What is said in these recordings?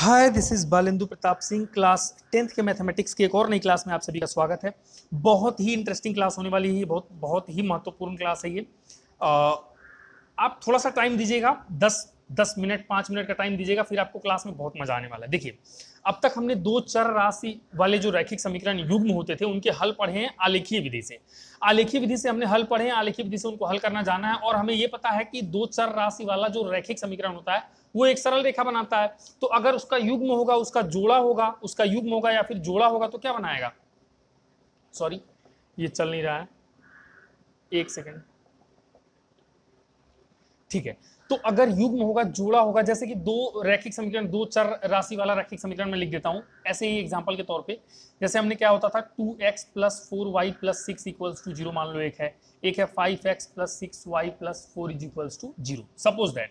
Hi, this is Balendu Pratap Singh. Class 10th के mathematics की एक और नई क्लास में आप सभी का स्वागत है। बहुत ही इंटरेस्टिंग क्लास होने वाली है, बहुत बहुत ही महत्वपूर्ण क्लास है ये। आप थोड़ा सा टाइम दीजिएगा, 10 मिनट 5 मिनट का टाइम दीजिएगा, फिर आपको क्लास में बहुत मजा आने वाला है। देखिए, अब तक हमने दो चर राशि वाले जो रैखिक समीकरण युग्म होते थे उनके हल पढ़े हैं आलेखीय विधि से। आलेखीय विधि से हमने हल पढ़े हैं, आलेखीय विधि से उनको हल करना जाना है। और हमें यह पता है कि दो चर राशि वाला जो रैखिक समीकरण होता है वो एक सरल रेखा बनाता है। तो अगर उसका युग्म होगा, उसका जोड़ा होगा, उसका युग्म होगा या फिर जोड़ा होगा तो क्या बनाएगा? सॉरी, ये चल नहीं रहा है, एक सेकेंड। ठीक है, तो अगर युग्म होगा, जोड़ा होगा, जैसे कि दो रैखिक समीकरण, दो चर राशि वाला रैखिक समीकरण में लिख देता हूं ऐसे ही एग्जांपल के तौर पे। जैसे हमने क्या होता था, 2x + 4y + 6 = 0 मान लो एक है 5x + 6y + 4 = 0, सपोज दैट।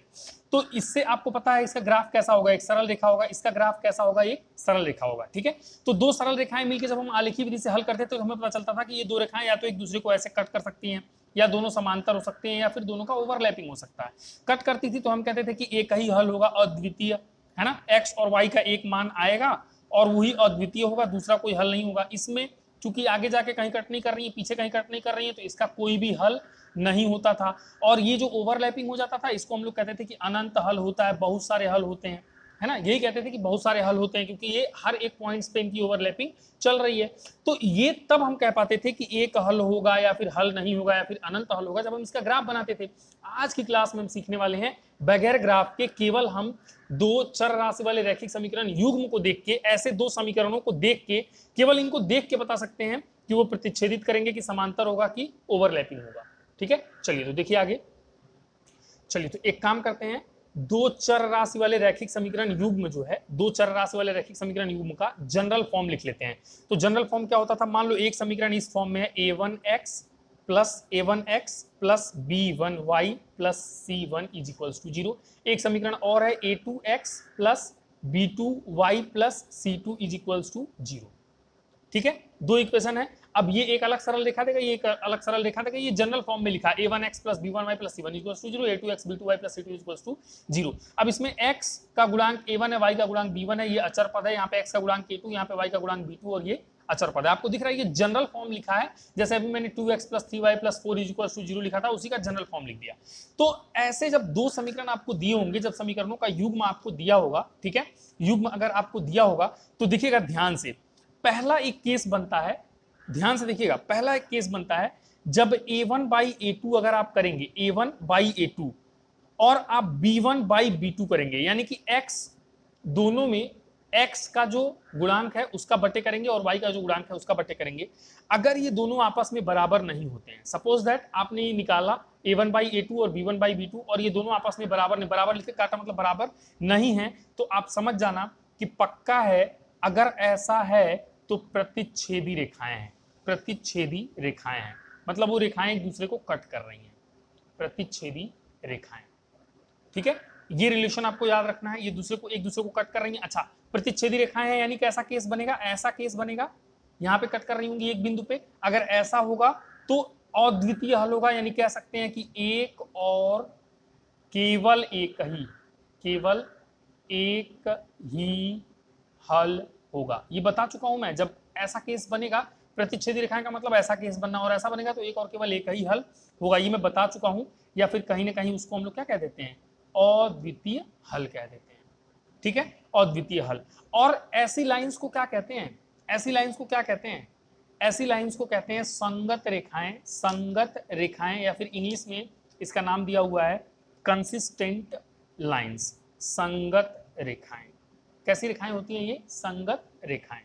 तो इससे आपको पता है इसका ग्राफ कैसा होगा, एक सरल रेखा होगा। इसका ग्राफ कैसा होगा, एक सरल रेखा होगा। ठीक है, तो दो सरल रेखाएं मिलकर जब हम आलेखीय विधि से हल करते थे तो हमें पता चलता था कि ये दो रेखाएं या तो एक दूसरे को ऐसे कट कर सकती हैं, या दोनों समांतर हो सकते हैं, या फिर दोनों का ओवरलैपिंग हो सकता है। कट करती थी तो हम कहते थे कि एक ही हल होगा, अद्वितीय, है ना। x और y का एक मान आएगा और वही अद्वितीय होगा, दूसरा कोई हल नहीं होगा। इसमें चूंकि आगे जाके कहीं कट नहीं कर रही है, पीछे कहीं कट नहीं कर रही है, तो इसका कोई भी हल नहीं होता था। और ये जो ओवरलैपिंग हो जाता था इसको हम लोग कहते थे कि अनंत हल होता है, बहुत सारे हल होते हैं, है ना। यही कहते थे कि बहुत सारे हल होते हैं, क्योंकि ये हर एक पॉइंट्स पे इनकी ओवरलैपिंग चल रही है। तो ये तब हम कह पाते थे कि एक हल होगा या फिर हल नहीं होगा या फिर अनंत हल होगा, जब हम इसका ग्राफ बनाते थे। आज की क्लास में हम सीखने वाले हैं बगैर ग्राफ के, केवल हम दो चर राशि वाले रैखिक समीकरण युग्म को देख के, ऐसे दो समीकरणों को देख के, केवल इनको देख के बता सकते हैं कि वो प्रतिच्छेदित करेंगे, कि समांतर होगा कि ओवरलैपिंग होगा। ठीक है, चलिए तो देखिए आगे। चलिए तो एक काम करते हैं, दो चर राशि वाले रैखिक समीकरण युग्म जो है, दो चर राशि वाले रैखिक समीकरण युग्म का जनरल फॉर्म लिख लेते हैं। तो जनरल फॉर्म क्या होता था, मान लो एक समीकरण इस फॉर्म में है, a1x + b1y + c1 = 0। एक समीकरण और है a2x + b2y + c2 = 0। ठीक है, दो इक्वेशन है। अब ये एक अलग सरल रेखा देगा, ये एक अलग सरल रेखा देगा। ये जनरल फॉर्म में लिखा है a1x + b1y + c1 = 0, a2x b2y + c2 = 0। अब इसमें x का गुणांक a1 है, y का गुणांक b1 है, ये अचर पद है। यहाँ पे x का गुणांक a2, यहाँ पे y का गुणांक b2 और ये अचर पद है। आपको दिख रहा है ये जनरल फॉर्म लिखा है, जैसे अभी मैंने 2x + 3y + 4 = 0 लिखा था, उसी का जनरल फॉर्म लिख दिया। तो ऐसे जब दो समीकरण आपको दिए होंगे, जब समीकरणों का युग्म आपको दिया होगा, ठीक है, युग्म अगर आपको दिया होगा तो देखिएगा ध्यान से, पहला एक केस बनता है, ध्यान से देखिएगा, पहला एक केस बनता है जब a1/a2 अगर आप करेंगे, a1/a2 और आप b1/b2 करेंगे, यानी कि x दोनों में x का जो गुणांक है उसका बटे करेंगे और y का जो गुणांक है उसका बटे करेंगे। अगर ये दोनों आपस में बराबर नहीं होते हैं, सपोज दैट आपने ये निकाला a1/a2 और b1/b2 और ये दोनों आपस में बराबर नहीं, बराबर लिख के काटा मतलब बराबर नहीं है, तो आप समझ जाना कि पक्का है। अगर ऐसा है तो प्रतिच्छेदी रेखाएं हैं, प्रतिच्छेदी रेखाएं हैं, मतलब वो रेखाएं एक दूसरे को कट कर रही हैं, प्रतिच्छेदी रेखाएं। ठीक है, ये रिलेशन आपको याद रखना है, ये दूसरे को एक दूसरे को कट कर रही हैं। अच्छा, प्रतिच्छेदी रेखाएं हैं यानी कैसा केस बनेगा, ऐसा केस बनेगा, यहां पे कट कर रही होंगी एक बिंदु पे। अगर ऐसा होगा तो अद्वितीय हल होगा, यानी कह सकते हैं कि एक और केवल एक ही हल होगा। ये बता चुका हूं मैं, जब ऐसा केस बनेगा, प्रतिच्छेदी रेखाएं का मतलब ऐसा केस बनना, और ऐसा बनेगा तो एक और केवल एक ही हल होगा, ये मैं बता चुका हूं। या फिर कहीं ना कहीं उसको हम लोग क्या कह देते हैं, अद्वितीय हल कह देते हैं। ठीक है, अद्वितीय हल। और ऐसी लाइंस को क्या कहते हैं, ऐसी लाइंस को क्या कहते हैं, ऐसी लाइंस को कहते हैं संगत रेखाएं, संगत रेखाएं, या फिर इंग्लिश में इसका नाम दिया हुआ है कंसिस्टेंट लाइंस, संगत रेखाएं। कैसी रेखाएं होती हैं ये, संगत रेखाएं।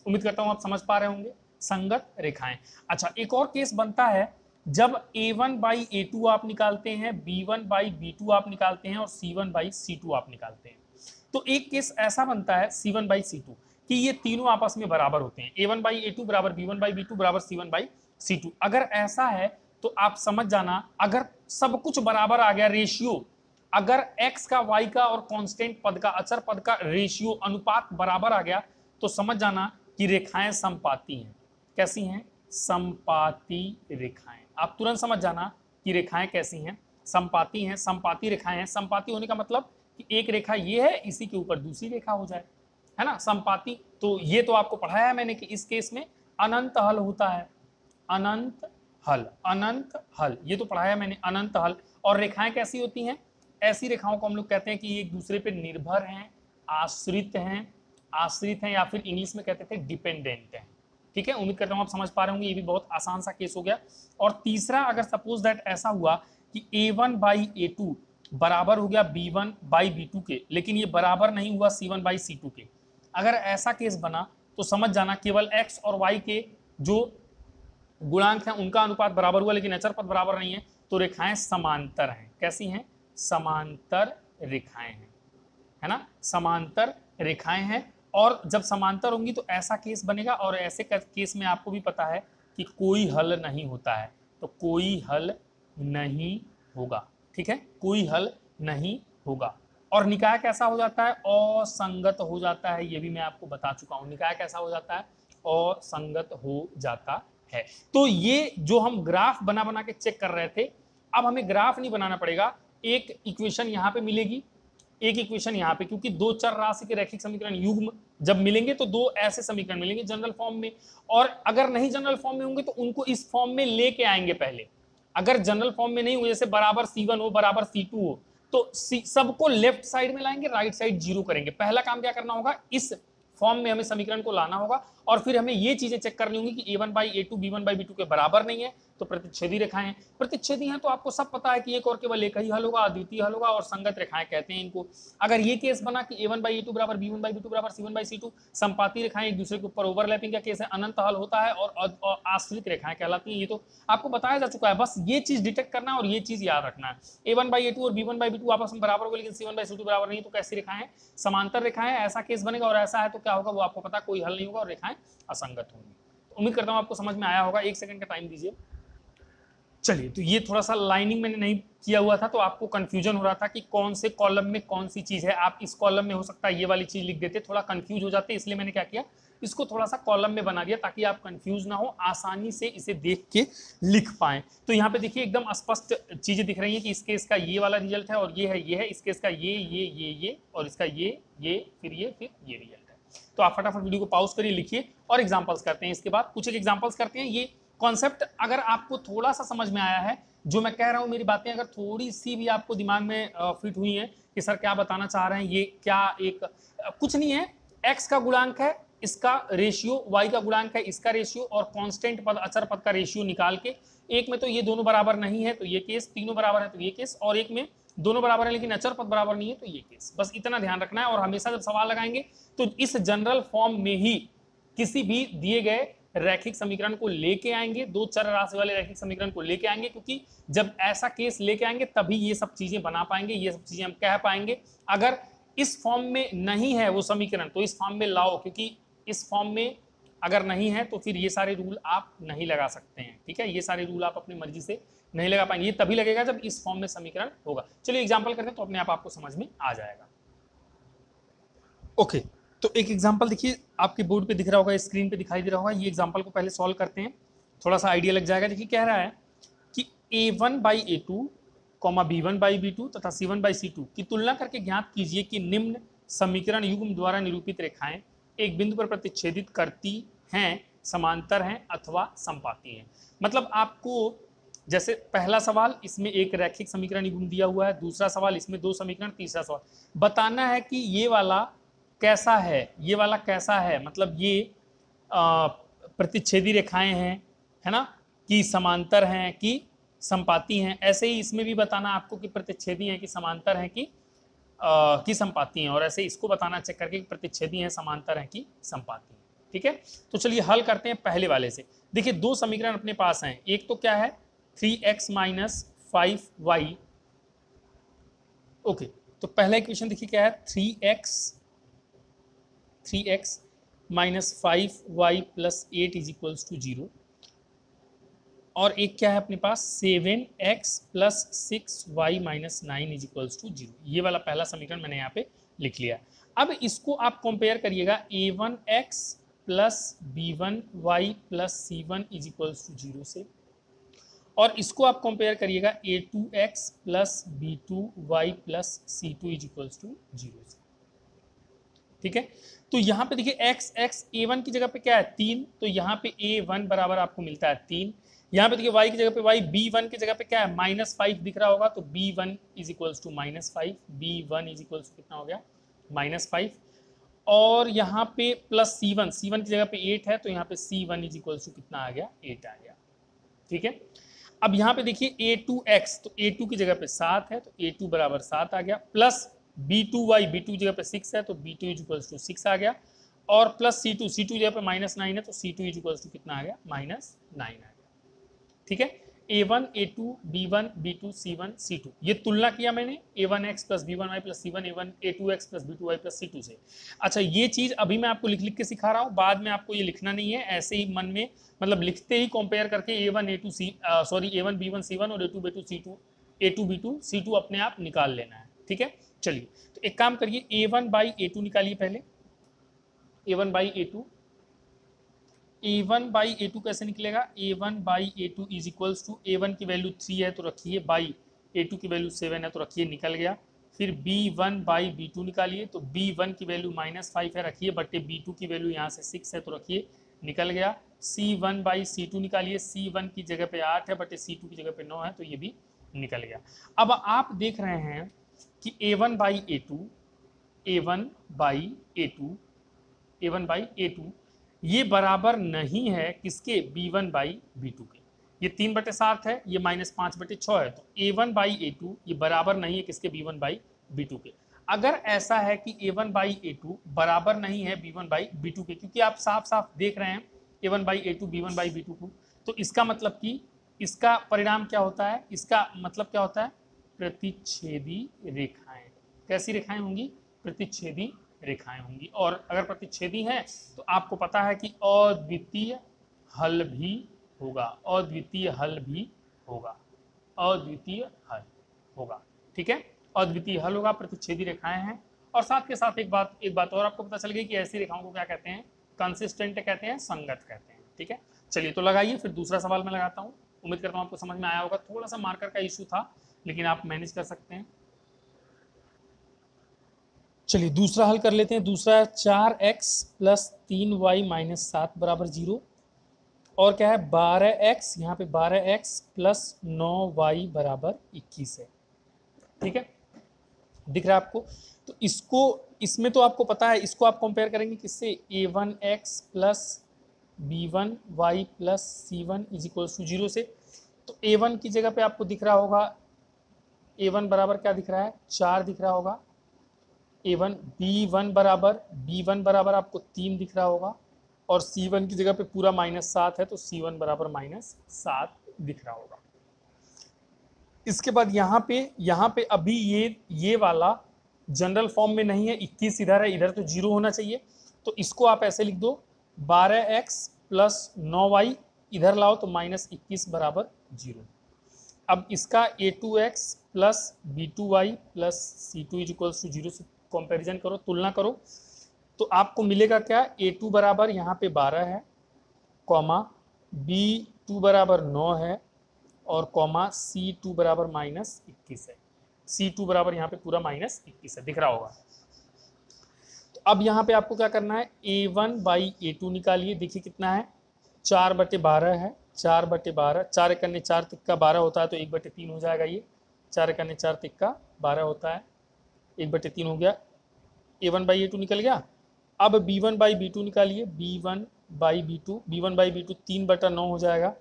उम्मीद करता हूं आप समझ पा रहे होंगे, संगत रेखाएं। अच्छा, एक और केस बनता है जब a1/a2 आप निकालते हैं, b1/b2 आप निकालते हैं और c1/c2 आप निकालते हैं। तो एक केस ऐसा बनता है c1/c2 कि ये तीनों आपस में बराबर होते हैं, a1/a2 = b1/b2 = c1/c2। अगर ऐसा है तो आप समझ जाना, अगर सब कुछ बराबर आ गया, रेशियो, अगर x का, y का और कांस्टेंट पद का, अचर पद का रेशियो, अनुपात बराबर आ गया, तो समझ जाना कि रेखाएं समपाती हैं। कैसी हैं, समपाती रेखाएं। आप तुरंत समझ जाना कि रेखाएं कैसी हैं, समपाती हैं, समपाती रेखाएं हैं। समपाती होने का मतलब कि एक रेखा ये है, इसी के ऊपर दूसरी रेखा हो जाए, है ना, समपाती। तो ये तो आपको पढ़ाया है मैंने कि इस केस में अनंत हल होता है, अनंत हल, अनंत हल, ये तो पढ़ाया मैंने, अनंत हल। और रेखाएं कैसी होती हैं? ऐसी रेखाओं को हम लोग कहते हैं कि एक दूसरे पे निर्भर हैं, आश्रित हैं, आश्रित हैं, या फिर इंग्लिश में कहते थे डिपेंडेंट हैं। ठीक है, उम्मीद करता हूं आप समझ पा रहे होंगे, ये भी बहुत आसान सा केस हो गया। और तीसरा, अगर सपोज दैट ऐसा हुआ कि a1/a2 बराबर हो गया b1/b2 के, लेकिन ये बराबर नहीं हुआ c1/c2 के, अगर ऐसा केस बना तो समझ जाना केवल x और y के जो गुणांक हैं उनका अनुपात बराबर हुआ, लेकिन अचर पद बराबर नहीं है, तो रेखाएं समांतर हैं। कैसी हैं? समांतर रेखाएं हैं, है ना, समांतर रेखाएं हैं। और जब समांतर होंगी तो ऐसा केस बनेगा, और ऐसे केस में आपको भी पता है कि कोई हल नहीं होता है, तो कोई हल नहीं होगा। ठीक है, कोई हल नहीं होगा। और निकाय कैसा हो जाता है? असंगत हो जाता है, ये भी मैं आपको बता चुका हूं। निकाय कैसा हो जाता है? असंगत हो जाता है। तो ये जो हम ग्राफ बना बना के चेक कर रहे थे, अब हमें ग्राफ नहीं बनाना पड़ेगा, एक इक्वेशन यहाँ पे मिलेगी, एक इक्वेशन यहाँ पे, क्योंकि दो चर राशि के रैखिक समीकरण युग्म जब मिलेंगे तो दो ऐसे समीकरण मिलेंगे जनरल फॉर्म में, और अगर नहीं जनरल फॉर्म में होंगे तो उनको इस फॉर्म में लेके आएंगे पहले। अगर जनरल फॉर्म में नहीं हुए, जैसे बराबर C1 हो, बराबर C2 हो, तो सबको लेफ्ट साइड में लाएंगे, राइट साइड जीरो करेंगे। पहला काम क्या करना होगा? इस फॉर्म में हमें समीकरण को लाना होगा, और फिर हमें ये चीजें चेक करनी होंगी कि a1/a2 b1/b2 के बराबर नहीं है, तो प्रतिच्छेदी रेखाएं हैं। प्रतिच्छेदी हैं तो आपको सब पता है कि एक और केवल एक ही हल होगा, अद्वितीय हल होगा, और संगत रेखाएं कहते हैं इनको। अगर ये केस बना कि a1/a2 बराबर b1/b2 बराबर c1/c2, संपाती रेखाएं एक दूसरे के ऊपर ओवरलैपिंग का केस है, अनंत हल होता है, और आश्रित रेखाएं कहलाती हैं। ये तो आपको बताया जा चुका है, बस ये चीज डिटेक्ट करना है और ये चीज याद रखना है। a1/a2 और b1/b2 आपस में बराबर होगा, लेकिन c1/c2 बराबर नहीं, तो कैसी रेखाएं? समांतर रेखाएं। ऐसा केस बनेगा, और ऐसा है तो क्या होगा वो आपको पता, कोई हल नहीं होगा और रेखाएं असंगत होंगी। तो उम्मीद करता हूं आपको समझ में आया होगा। 1 सेकंड का टाइम दीजिए। चलिए, तो ये थोड़ा सा लाइनिंग मैंने नहीं किया हुआ था, तो आपको कंफ्यूजन हो रहा था कि कौन से कॉलम में कौन सी चीज है। आप इस कॉलम में हो सकता है ये वाली चीज लिख देते, थोड़ा कंफ्यूज हो जाते, इसलिए मैंने क्या किया, इसको थोड़ा सा कॉलम में बना दिया ताकि आप कंफ्यूज ना हो, आसानी से इसे देख के लिख पाएं। तो यहाँ पे देखिए एकदम स्पष्ट चीजें दिख रही हैं कि इस केस का ये वाला रिजल्ट है, और ये है, इस केस का ये, और इसका ये, फिर ये रिजल्ट है। तो आप फटाफट वीडियो को पॉज करिए, लिखिए, और एग्जाम्पल्स करते हैं। इसके बाद कुछ एक एग्जाम्पल्स करते हैं। ये कॉन्सेप्ट अगर आपको थोड़ा सा समझ में आया है, जो मैं कह रहा हूं, मेरी बातें अगर थोड़ी सी भी आपको दिमाग में फिट हुई हैं कि सर क्या बताना चाह रहे हैं, ये क्या, एक कुछ नहीं है, x का गुणांक है, इसका रेशियो, y का गुणांक है, इसका रेशियो, और कांस्टेंट पद, अचर पद का रेशियो निकाल के, एक में तो ये दोनों बराबर नहीं है तो ये केस, तीनों बराबर है तो ये केस, और एक में दोनों बराबर है लेकिन अचर पद बराबर नहीं है तो ये केस। बस इतना ध्यान रखना है। और हमेशा जब सवाल लगाएंगे तो इस जनरल फॉर्म में ही किसी भी दिए गए रैखिक समीकरण को लेके आएंगे, दो चर राशि वाले रैखिक समीकरण को लेके आएंगे, क्योंकि जब ऐसा केस लेके आएंगे तभी ये सब चीजें बना पाएंगे, ये सब चीजें हम कह पाएंगे। अगर इस फॉर्म में नहीं है वो समीकरण तो इस फॉर्म में लाओ, क्योंकि इस फॉर्म में अगर नहीं है तो फिर ये सारे रूल आप नहीं लगा सकते हैं। ठीक है, ये सारे रूल आप अपनी मर्जी से नहीं लगा पाएंगे, ये तभी लगेगा जब इस फॉर्म में समीकरण होगा। चलिए एग्जाम्पल करते हैं तो अपने आप आपको समझ में आ जाएगा। ओके, तो एक एग्जाम्पल देखिए, आपके बोर्ड पे दिख रहा होगा, स्क्रीन पे दिखाई दे रहा होगा। ये एग्जाम्पल को पहले सॉल्व करते हैं, थोड़ा सा आइडिया लग जाएगा। देखिए कह रहा है कि a1/a2, b1/b2 तथा c1/c2 की तुलना करके ज्ञात कीजिए कि निम्न समीकरण युग्म द्वारा निरूपित रेखाएं एक बिंदु पर प्रतिच्छेदित करती हैं, समांतर हैं अथवा संपाती हैं। मतलब आपको जैसे पहला सवाल, इसमें एक रैखिक समीकरण युग्म दिया हुआ है, दूसरा सवाल इसमें दो समीकरण, तीसरा सवाल बताना है कि ये वाला कैसा है, ये वाला कैसा है, मतलब ये प्रतिच्छेदी रेखाएं हैं, है ना, कि समांतर हैं कि संपाती हैं। ऐसे ही इसमें भी बताना आपको कि प्रतिच्छेदी हैं कि समांतर हैं कि संपाती हैं, और ऐसे इसको बताना चेक करके कि प्रतिच्छेदी हैं, समांतर हैं कि संपाती हैं। ठीक है, तो चलिए हल करते हैं पहले वाले से। देखिए दो समीकरण अपने पास हैं, एक तो क्या है 3x - 5y। ओके, तो पहला इक्वेशन देखिए क्या है 3x - 5y + 8 = 0, और एक क्या है अपने पास 7x + 6y - 9 = 0। ये वाला पहला समीकरण मैंने यहाँ पे लिख लिया। अब इसको आप कंपेयर करिएगा a1x + b1y + c1 = 0 से, और इसको आप कंपेयर करिएगा a2x plus b2y plus c2 is equals to 0 से। ठीक है, तो यहाँ पे देखिए x a1 की जगह पे क्या है 3, तो यहाँ पे a1 बराबर आपको मिलता है 3। यहाँ पे देखिए y की जगह पे y b1 की जगह पे क्या है -5 दिख रहा होगा, तो b1 is equals to -5, b1 is equals to कितना हो गया -5। और यहाँ पे प्लस c1 की जगह पे 8 है, तो यहाँ पे c1 इज इक्वल्स टू कितना आ गया 8 आ गया। ठीक है, अब यहाँ पे देखिए a2x, तो a2 की जगह पे 7 है, तो a2 बराबर 7 आ गया, प्लस b2y, b2 की जगह पे 6 है, तो b2 इज इक्वल्स टू 6 आ गया, और प्लस c2 की जगह पे -9 है, तो c2 इज इक्वल्स टू कितना आ गया -9 आ गया। ठीक है, a1 a2 b1 b2 c1 c2, ये तुलना किया मैंने a1x plus b1y plus c1 a1 a2x plus b2y plus c2 से। अच्छा, ये चीज अभी मैं आपको लिख लिख के सिखा रहा हूँ, बाद में आपको ये लिखना नहीं है, ऐसे ही मन में मतलब लिखते ही कंपेयर करके a1 a2 a1 b1 c1 और a2 b2 c2 a2 b2 c2 अपने आप निकाल लेना है। ठीक है, चलिए तो एक काम करिए a1 बाई a2 निकालिए पहले, a1 by a2, a1 by a2 कैसे निकलेगा, a1 by a2 is equals to a1 की वैल्यू 3 है तो रखिए, बाई a2 की वैल्यू 7 है तो रखिए, निकल गया। फिर b1 बाई b2 निकालिए, तो b1 की वैल्यू -5 है रखिए, बटे b2 की वैल्यू यहाँ से 6 है तो रखिए, निकल गया। c1 बाई c2 निकालिए, c1 की जगह पे 8 है बटे c2 की जगह पे 9 है, तो ये भी निकल गया। अब आप देख रहे हैं कि a1 by a2, a1 by a2, a1 by a2 ये बराबर नहीं है किसके, b1 बाई b2 के। ये 3/7 है, ये -5/6 है, तो a1 बाई a2 ये बराबर नहीं है किसके, b1 बाई b2 के। अगर ऐसा है कि a1 बाई a2 बराबर नहीं है b1 बाई b2 के, क्योंकि आप साफ साफ देख रहे हैं a1 by a2 b1 by b2 को, तो इसका मतलब कि इसका परिणाम क्या होता है, इसका मतलब क्या होता है, प्रतिच्छेदी रेखाएं। कैसी रेखाएं होंगी, प्रतिच्छेदी रेखाएं होंगी। और अगर प्रतिच्छेदी हैं तो आपको पता है कि अद्वितीय हल भी होगा, अद्वितीय हल भी होगा, अद्वितीय हल होगा। ठीक है, अद्वितीय हल होगा, प्रतिच्छेदी रेखाएं हैं। और साथ के साथ एक बात और आपको पता चल गई कि ऐसी रेखाओं को क्या कहते हैं, कंसिस्टेंट कहते हैं, संगत कहते हैं। ठीक है, चलिए तो लगाइए, फिर दूसरा सवाल मैं लगाता हूँ। उम्मीद करता हूँ आपको समझ में आया होगा, थोड़ा सा मार्कर का इशू था लेकिन आप मैनेज कर सकते हैं। चलिए दूसरा हल कर लेते हैं। दूसरा 4x प्लस 3y माइनस 7 बराबर 0, और क्या है 12x, यहाँ पे 12x प्लस 9y बराबर 21 है। ठीक है, दिख रहा है आपको, तो इसको इसमें तो आपको पता है, इसको आप कंपेयर करेंगे किससे, a1x plus b1y plus c1 is equals to 0 से। तो a1 की जगह पे आपको दिख रहा होगा, a1 बराबर क्या दिख रहा है, 4 दिख रहा होगा, a1 b1 बराबर आपको 3 दिख रहा होगा, और c1 की जगह पे पूरा -7 है, तो c1 बराबर -7 दिख रहा होगा। इसके बाद यहाँ पे अभी ये वाला जनरल फॉर्म में नहीं है, 21 इधर है, इधर तो 0 होना चाहिए, तो इसको आप ऐसे लिख दो, 12x प्लस 9y इधर लाओ तो -21 बराबर 0। अब इसका a2x plus b2y plus c2 is equals to 0 से कंपैरिजन करो, तुलना करो, तो आपको मिलेगा क्या, a2 बराबर यहाँ पे 12 है, कॉमा b2 बराबर 9 है, और कॉमा c2 बराबर -21 है। c2 बराबर यहाँ पे पूरा -21 है, दिख रहा होगा। तो अब यहाँ पे आपको क्या करना है, a1 बाई a2 निकालिए, देखिए कितना है, 4/12 है, 4/12, 4 एकन्ने 4 तिक्का 12 होता है, तो 1/3 हो जाएगा। ये 4 एकन्ने 4 तिक्का 12 होता है, 1/3 हो गया, a1 बाई a2 निकल गया। अब b1 बाई b2 निकालिए, b1 बाई b2 3/9 हो जाएगा,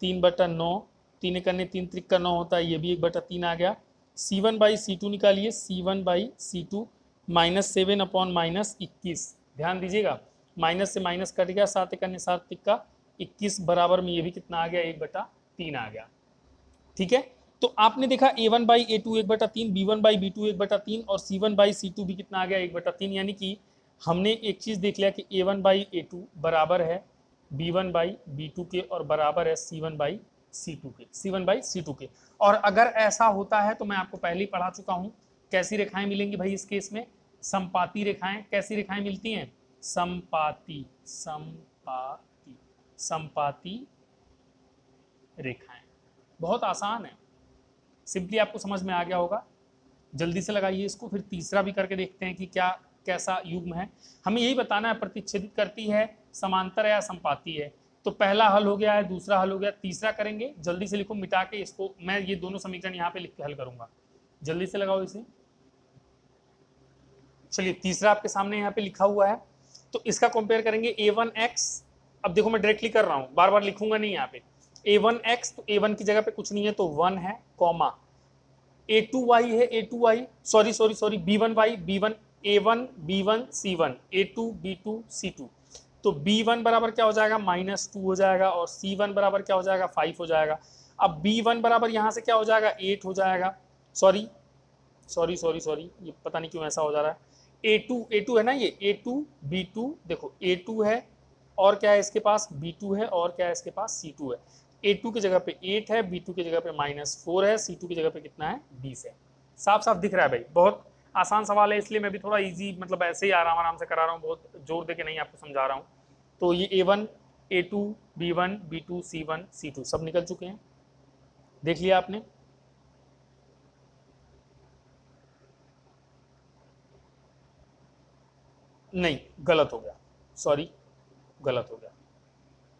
3/9, 3 एकन्ने 3 तिक्का 9 होता है, ये भी 1/3 आ गया। c1 बाई c2 निकालिए, c1 बाई c2 -7/-21, ध्यान दीजिएगा, माइनस से माइनस कट गया, 7 एकन्ने 7 तिक्का 21 बराबर में ये भी कितना आ गया, 1/3 आ गया। ठीक है, तो आपने देखा a1 by a2 1/3, b1 by b2 1/3, और c1 बाई c2 भी कितना आ गया, 1/3। यानी कि हमने एक चीज देख लिया कि a1 बाई a2 बराबर है b1 बाई b2 के, और बराबर है c1 बाई c2 के। और अगर ऐसा होता है तो मैं आपको पहले ही पढ़ा चुका हूं, कैसी रेखाएं मिलेंगी भाई इस केस में, संपाती रेखाएं। कैसी रेखाएं मिलती हैं, संपाती रेखाएं। बहुत आसान है, सिंपली आपको समझ में आ गया होगा। जल्दी से लगाइए इसको, फिर तीसरा भी करके देखते हैं कि क्या कैसा युग्म है। हमें यही बताना है प्रतिच्छेदित करती है, समांतर है या संपाती है। तो पहला हल हो गया है, दूसरा हल हो गया, तीसरा करेंगे। जल्दी से लिखो, मिटा के इसको मैं ये दोनों समीकरण यहाँ पे लिख के हल करूंगा। जल्दी से लगाओ इसे। चलिए तीसरा आपके सामने यहाँ पे लिखा हुआ है, तो इसका कंपेयर करेंगे a1x। अब देखो मैं डायरेक्टली कर रहा हूँ, बार बार लिखूंगा नहीं यहाँ पे। a1x तो a1 की जगह पे कुछ नहीं है तो 1 है, कॉमा a2y है, a2y sorry b1y, b1 a1 b1 c1 a2 b2 c2। तो b1 बराबर क्या हो जाएगा, -2 हो जाएगा, और c1 बराबर क्या हो जाएगा, 5 हो जाएगा। अब b1 बराबर यहाँ से क्या हो जाएगा, 8 हो जाएगा। सॉरी, ये पता नहीं क्यों ऐसा हो जा रहा है। a2 है ना, ये a2 b2, देखो a2 है और क्या है इसके पास, b2 है, और क्या है इसके पास, c2 है। a2 की जगह पे 8 है, b2 की जगह पे -4 है, c2 की जगह पे कितना है, 20 है। साफ साफ दिख रहा है भाई, बहुत आसान सवाल है, इसलिए मैं भी थोड़ा इजी मतलब ऐसे ही आराम से करा रहा हूँ, बहुत जोर दे के नहीं आपको समझा रहा हूँ। तो ये a1 a2 b1 b2 c1 c2 सब निकल चुके हैं, देख लिया आपने। नहीं, गलत हो गया, सॉरी गलत हो गया,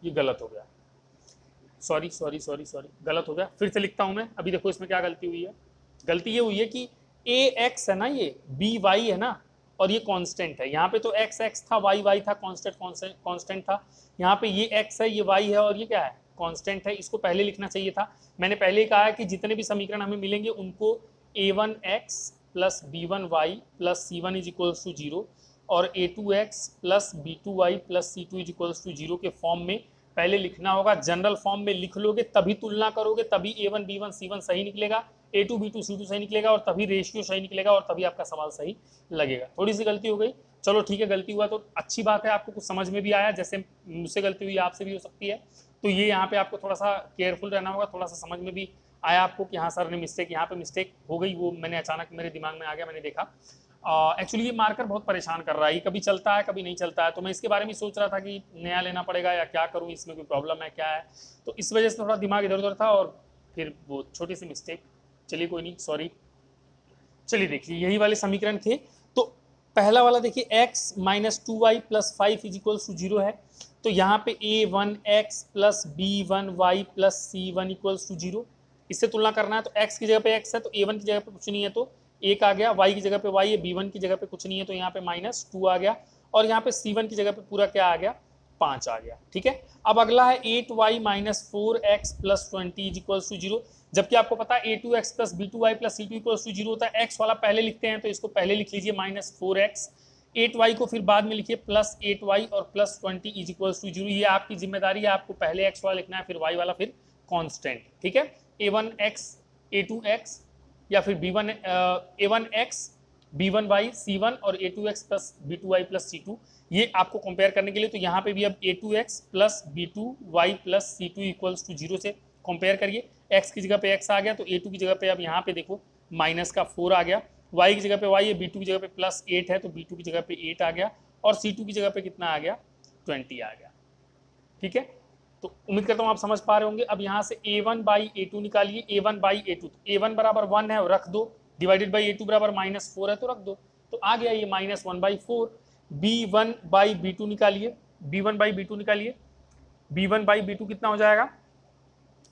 ये गलत हो गया, सॉरी गलत हो गया। फिर से लिखता हूं मैं, अभी देखो इसमें क्या गलती हुई है। गलती ये हुई है कि ax है ना, ये by है ना, और ये कांस्टेंट है। यहाँ पे तो x था, y था, कांस्टेंट था। यहाँ पे ये x है, ये y है, और ये क्या है, कांस्टेंट है। इसको पहले लिखना चाहिए था। मैंने पहले ही कहा है कि जितने भी समीकरण हमें मिलेंगे उनको a1x plus b1y plus c1 is equals to 0 और a2x plus b2y plus c2 is equals to 0 के फॉर्म में पहले लिखना होगा। जनरल फॉर्म में लिख लोगे तभी तुलना करोगे, तभी a1 b1 c1 सही निकलेगा, a2 b2 c2 सही निकलेगा, और तभी रेशियो सही निकलेगा, और तभी आपका सवाल सही लगेगा। थोड़ी सी गलती हो गई, चलो ठीक है, गलती हुआ तो अच्छी बात है, आपको कुछ समझ में भी आया। जैसे मुझसे गलती हुई आपसे भी हो सकती है, तो ये यहाँ पे आपको थोड़ा सा केयरफुल रहना होगा, थोड़ा सा समझ में भी आया आपको कि हाँ सर ने मिस्टेक, यहाँ पे मिस्टेक हो गई, वो मैंने अचानक मेरे दिमाग में आ गया, मैंने देखा। एक्चुअली ये मार्कर बहुत परेशान कर रहा है, ये कभी चलता है कभी नहीं चलता है, तो मैं इसके बारे में सोच रहा था कि नया लेना पड़ेगा या क्या करूँ, इसमें कोई प्रॉब्लम है क्या है, तो इस वजह से थोड़ा दिमाग इधर उधर था और फिर वो छोटी सी मिस्टेक। चलिए कोई नहीं, सॉरी। चलिए देखिए यही वाले समीकरण थे। तो पहला वाला देखिए x minus 2y plus 5 is equals to 0 है, तो यहाँ पे a1x plus b1y plus c1 equals to 0, इससे तुलना करना है। तो x की जगह पे x है तो a1 की जगह पे कुछ नहीं है तो 1 आ गया, y की जगह पे y है, b1 की जगह पे कुछ नहीं है तो यहाँ पे -2 आ गया, और यहाँ पे c1 की जगह पे पूरा क्या आ गया, 5 आ गया। ठीक है, अब अगला है 8y minus 4x plus 20 is equals to 0, जबकि आपको पता है a2x plus b2y plus c2 equals to 0 होता है। x वाला पहले लिखते हैं तो इसको पहले लिख लीजिए -4x, 8y को फिर बाद में लिखिए प्लस 8y और प्लस 20 इज इक्वल्स टू 0। ये आपकी जिम्मेदारी है, आपको पहले x वाला लिखना है फिर y वाला फिर कांस्टेंट। ठीक है, a1x a2x या फिर a1x b1y c1 और a2x plus b2y plus c2, ये आपको कंपेयर करने के लिए। तो यहाँ पे भी अब a2x plus b2y plus c2 equals to 0 से कंपेयर करिए। x की जगह पे x आ गया तो a2 की जगह पे अब यहाँ पे देखो माइनस का 4 आ गया, y की जगह पे y है, b2 की जगह पे प्लस 8 है तो b2 की जगह पे 8 आ गया, और c2 की जगह पे कितना आ गया, 20 आ गया। ठीक है, तो उम्मीद करता हूँ आप समझ पा रहे होंगे। अब यहाँ से a1 बाई a2 निकालिए, a1 बाई a2, तो a1 बराबर 1 है और रख दो, डिवाइडेड बाई a2 बराबर -4 है तो रख दो, तो आ गया ये -1/4। b1 बाई b2 निकालिए, b1 बाई b2 निकालिए, b1 बाई b2 कितना हो जाएगा,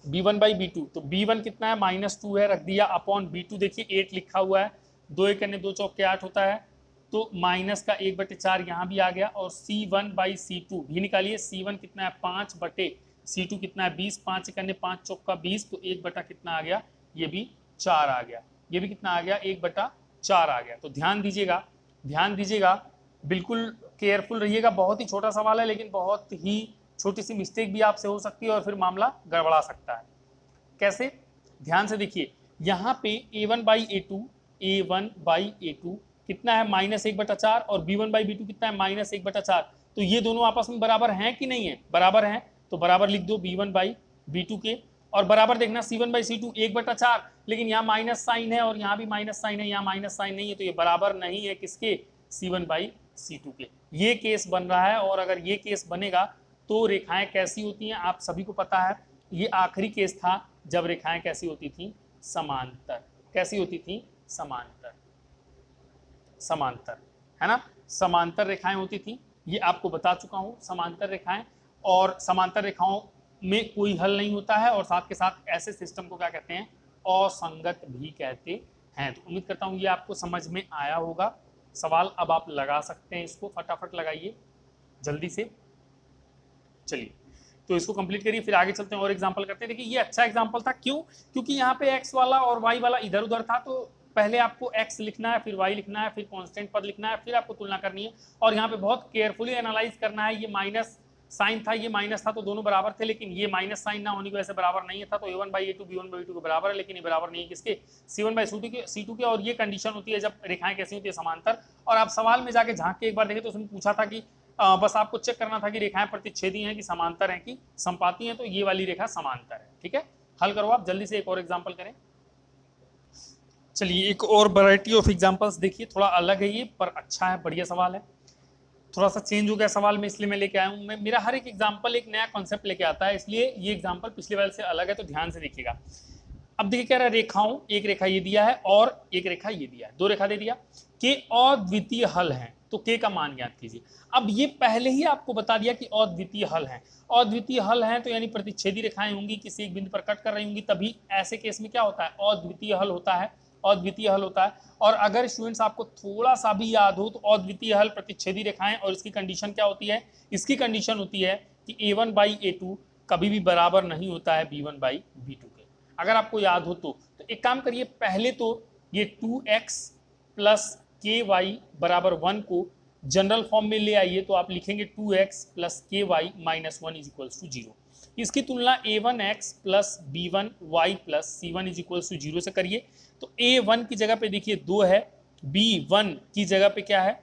b1 बाई b2, तो b1 कितना है, -2 है, रख दिया, अपॉन b2 देखिए 8 लिखा हुआ है, 2 1 2 चौके 8 होता है, तो माइनस का 1/4 यहाँ भी आ गया, और c1 बाई c2 भी निकालिए, c1 कितना है 5 बटे c2 कितना है 20, 5 1 5 चौका 20, तो 1 बटा कितना आ गया, ये भी 4 आ गया, ये भी कितना आ गया, 1/4 आ गया। तो ध्यान दीजिएगा, बिल्कुल केयरफुल रहिएगा, बहुत ही छोटा सवाल है लेकिन बहुत ही छोटी सी मिस्टेक भी आपसे हो सकती है और फिर मामला गड़बड़ा सकता है। कैसे, ध्यान से देखिए, यहाँ पे a1 बाई a2 कितना है -1/4 और b1 बाई b2 कितना है -1/4, तो ये दोनों आपस में बराबर हैं कि नहीं है, बराबर हैं, तो बराबर लिख दो b1 बाई b2 के, और बराबर देखना c1 बाई c2 1/4, लेकिन यहाँ माइनस साइन है और यहाँ भी माइनस साइन है, यहाँ माइनस साइन नहीं है, तो ये बराबर नहीं है किसके, c1 बाई c2 के। ये केस बन रहा है, और अगर ये केस बनेगा तो रेखाएं कैसी होती हैं आप सभी को पता है, ये आखिरी केस था जब रेखाएं कैसी होती थी, समांतर। कैसी होती थी, समांतर। समांतर है ना, समांतर रेखाएं होती थी, ये आपको बता चुका हूं समांतर रेखाएं। और समांतर रेखाओं में कोई हल नहीं होता है, और साथ के साथ ऐसे सिस्टम को क्या कहते हैं, असंगत भी कहते हैं। तो उम्मीद करता हूं ये आपको समझ में आया होगा। सवाल अब आप लगा सकते हैं, इसको फटाफट लगाइए जल्दी से। चलिए तो इसको कंप्लीट करिए, फिर आगे चलते हैं और एग्जांपल करते हैं। देखिए ये अच्छा एग्जांपल था, क्यों, क्योंकि यहाँ पे x वाला और y वाला इधर उधर था, तो पहले आपको x लिखना है, फिर y लिखना है, फिर कांस्टेंट पद लिखना है, फिर आपको तुलना करनी है, और यहाँ पे बहुत केयरफुली एनालाइज करना है। ये माइनस साइन था, ये माइनस था, तो दोनों बराबर थे, लेकिन ये माइनस साइन ना होने की वजह से बराबर नहीं था, तो a1/a2 b1/b2 के बराबर है, लेकिन ये बराबर नहीं है किसके, c1/c2 के। और ये कंडीशन होती है जब रेखाएं कैसी होती है, समांतर। और आप सवाल में जाके झांक के एक बार देखें तो उसमें पूछा था कि बस आपको चेक करना था कि रेखाएं प्रतिच्छेदी हैं कि समांतर हैं कि संपाती हैं, तो ये वाली रेखा समांतर है। ठीक है, हल करो आप जल्दी से, एक और एग्जांपल करें। चलिए एक और वैरायटी ऑफ एग्जांपल्स देखिए, थोड़ा अलग है ये पर अच्छा है, बढ़िया सवाल है। थोड़ा सा चेंज हो गया सवाल में, इसलिए मैं लेके आया हूं। मैं मेरा हर एक एग्जांपल एक नया कॉन्सेप्ट लेके आता है, इसलिए ये एग्जांपल पिछले वाले से अलग है, तो ध्यान से देखिएगा। अब देखिए क्या रहा, रेखाओं, एक रेखा ये दिया है और एक रेखा ये दिया है, दो रेखा दे दिया, के अद्वितीय हल हैं, तो के का मान ज्ञात कीजिए। अब ये पहले ही आपको बता दिया कि अद्वितीय हल हैं। अद्वितीय हल हैं तो यानी प्रतिच्छेदी रेखाएं होंगी, किसी एक बिंदु पर कट कर रही होंगी, तभी ऐसे केस में क्या होता है, अद्वितीय हल होता है। अद्वितीय हल होता है। और अगर स्टूडेंट्स आपको थोड़ा सा भी याद हो तो अद्वितीय हल प्रतिच्छेदी रेखाएं, और इसकी कंडीशन क्या होती है, इसकी कंडीशन होती है कि a1/a2 कभी भी बराबर नहीं होता है b1/b2 के। अगर आपको याद हो तो एक काम करिए, पहले तो ये 2x प्लस ky बराबर 1 को जनरल फॉर्म में ले आइए, तो आप लिखेंगे 2x plus ky minus 1 is equals to 0। इसकी तुलना a1x plus b1y plus c1 is equals to 0 से करिए। तो a1 की जगह पे देखिए 2 है, b1 की जगह पे क्या है,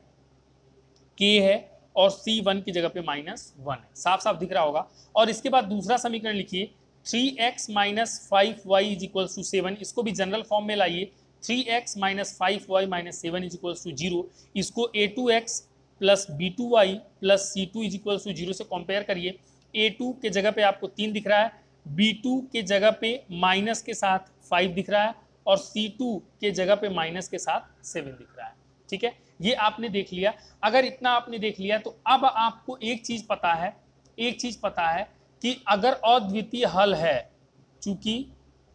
k है, और c1 की जगह पे -1 है, साफ साफ दिख रहा होगा। और इसके बाद दूसरा समीकरण लिखिए 3x minus 5y is equals to 7, इसको भी जनरल फॉर्म में लाइए, 3x minus 5y minus 7 is equals to 0। इसको a2x plus b2y plus c2 is equals to 0 से कंपेयर करिए। a2 के जगह पे आपको 3 दिख रहा है, b2 के जगह पे माइनस के साथ 5 दिख रहा है, और c2 के जगह पे माइनस के साथ 7 दिख रहा है। ठीक है, ये आपने देख लिया। अगर इतना आपने देख लिया तो अब आपको एक चीज पता है, एक चीज पता है कि अगर अद्वितीय हल है, चूंकि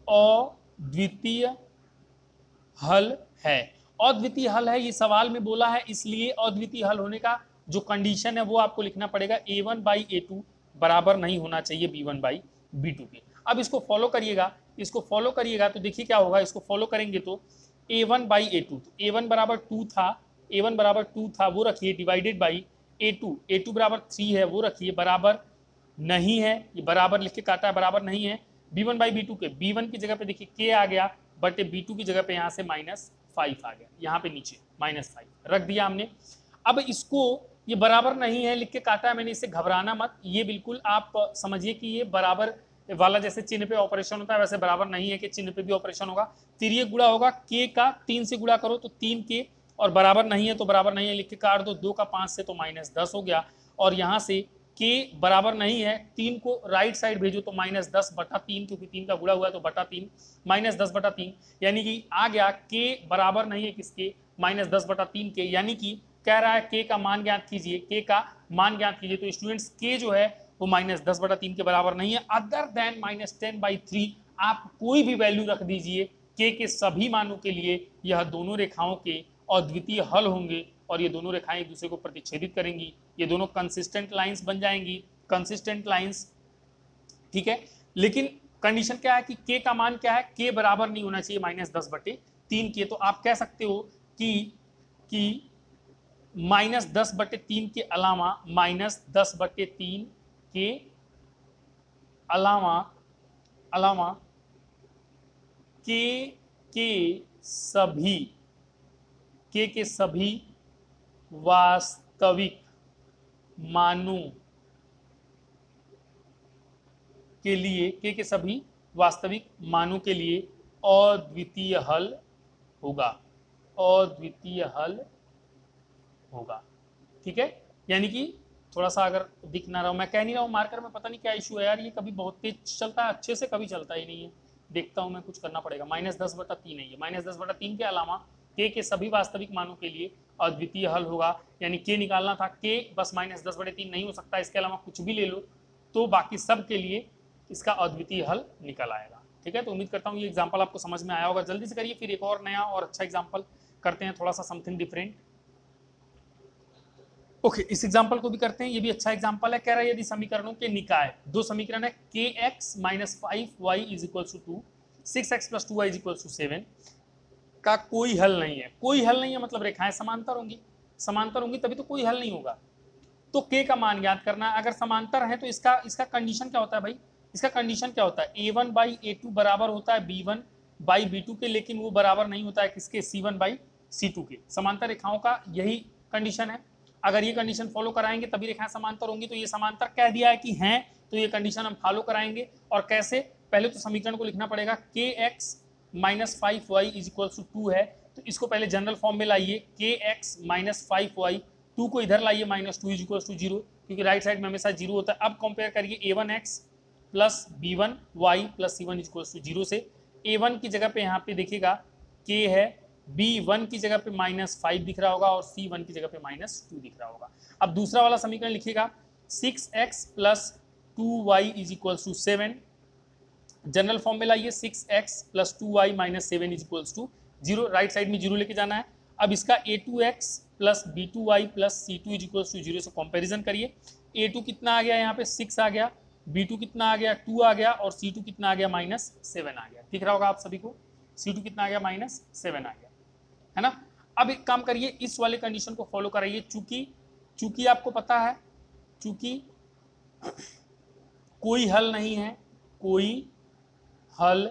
अद्वितीय हल है, अद्वितीय हल है, ये सवाल में बोला है, इसलिए अद्वितीय हल होने का जो कंडीशन है वो आपको लिखना पड़ेगा, a1/a2 बराबर नहीं होना चाहिए b1/b2 के। अब इसको फॉलो करिएगा, इसको फॉलो करिएगा तो देखिए क्या होगा, इसको फॉलो करेंगे तो a1/a2, तो a1 बराबर 2 था, a1 बराबर 2 था, वो रखिए, डिवाइडेड बाई a2, a2 बराबर 3 है, वो रखिए, बराबर नहीं है, ये बराबर लिख के काटा है, बराबर नहीं है b1/b2 के। b1 की जगह पे देखिए k आ गया, बट b2 की जगह पे यहाँ से -5 आ गया, यहाँ पे नीचे -5 रख दिया हमने। अब इसको, ये बराबर नहीं है लिख के काटा है मैंने, इससे घबराना मत, ये बिल्कुल आप समझिए कि ये बराबर वाला जैसे चिन्ह पे ऑपरेशन होता है वैसे बराबर नहीं है कि चिन्ह पे भी ऑपरेशन होगा। तिर्यक गुणा होगा, k का 3 से गुणा करो तो 3k, और बराबर नहीं है तो बराबर नहीं है लिख के काट दो, 2 का 5 से तो -10 हो गया, और यहाँ से k बराबर नहीं है, 3 को राइट साइड भेजो तो -10/3, क्योंकि 3 का गुणा हुआ है तो बटा 3, -10/3, यानी कि आ गया k बराबर नहीं है किसके, -10/3 के, यानी कि कह रहा है k का मान ज्ञात कीजिए, k का मान ज्ञात कीजिए। तो स्टूडेंट्स k जो है वो -10/3 के बराबर नहीं है, अदर देन -10/3 आप कोई भी वैल्यू रख दीजिए k के सभी मानों के लिए, यह दोनों रेखाओं के अद्वितीय हल होंगे, और ये दोनों रेखाएं एक दूसरे को प्रतिच्छेदित करेंगी, ये दोनों कंसिस्टेंट लाइंस बन जाएंगी, कंसिस्टेंट लाइंस। ठीक है, लेकिन कंडीशन क्या है कि k का मान क्या है, k बराबर नहीं होना चाहिए -10/3 के। तो आप कह सकते हो कि -10/3 के अलावा, -10/3 के अलावा के सभी वास्तविक मानों के लिए, के सभी वास्तविक मानों के लिए अद्वितीय हल होगा, अद्वितीय हल होगा। ठीक है, यानी कि थोड़ा सा अगर दिख ना रहा हो, मैं कह नहीं रहा हूँ मार्कर में पता नहीं क्या इशू है यार, ये कभी बहुत तेज चलता है अच्छे से, कभी चलता ही नहीं है। देखता हूँ मैं, कुछ करना पड़ेगा। -10/3 है ये। -10/3 के अलावा के सभी वास्तविक मानों के लिए अद्वितीय हल होगा, यानी के निकालना था, के बस -10/3 नहीं हो सकता, इसके अलावा कुछ भी ले लो तो बाकी सब के लिए इसका अद्वितीय हल निकल आएगा। ठीक है, तो उम्मीद करता हूँ ये एग्जाम्पल आपको समझ में आया होगा। जल्दी से करिए, फिर एक और नया और अच्छा एग्जाम्पल करते हैं, थोड़ा सा समथिंग डिफरेंट। ओके, इस एग्जाम्पल को भी करते हैं, ये भी अच्छा एग्जाम्पल है। कह रहा है यदि समीकरणों के निकाय, दो समीकरण है kx - 5y = 2, 6x + 2y = 7 का कोई हल नहीं है। कोई हल नहीं है मतलब रेखाएं समांतर होंगी, समांतर होंगी तभी तो कोई हल नहीं होगा। तो k का मान ज्ञात करना है। अगर समांतर है तो इसका कंडीशन क्या होता है भाई, इसका कंडीशन क्या होता है, a1/a2 बराबर होता है b1/b2 के, लेकिन वो बराबर नहीं होता है किसके, c1/c2 के। समांतर रेखाओं का यही कंडीशन है। अगर ये कंडीशन फॉलो कराएंगे तभी रेखाएं समांतर होंगी। तो ये समांतर कह दिया है कि हैं, तो ये कंडीशन हम फॉलो कराएंगे। और कैसे, पहले तो समीकरण को लिखना पड़ेगा, kx - 5y = 2 है, तो इसको पहले जनरल फॉर्म में लाइए, kx - 5y, 2 को इधर लाइए, -2 = 0, क्योंकि राइट साइड में हमेशा 0 होता है। अब कंपेयर करिए a1x + b1y + c1 = 0 से। a1 की जगह पे यहाँ पे देखिएगा k है, b1 की जगह पे -5 दिख रहा होगा और c1 की जगह पे -2 दिख रहा होगा। अब दूसरा वाला समीकरण लिखिएगा, 6x + 2y = 7, जनरल फॉर्म में लाइए, 6x + 2y - 7 = 0, राइट साइड में 0 लेके जाना है। अब इसका a2x + b2y + c2 = 0 से कंपैरिजन करिए। a2 कितना आ गया, यहाँ पे 6 आ गया, b2 कितना आ गया, 2 आ गया, और c2 कितना आ गया, -7 आ गया। दिख रहा होगा आप सभी को, c2 कितना आ गया, -7 आ गया, है ना। अब एक काम करिए, इस वाले कंडीशन को फॉलो कराइए। चूंकि आपको पता है, चूंकि कोई हल नहीं है, कोई हल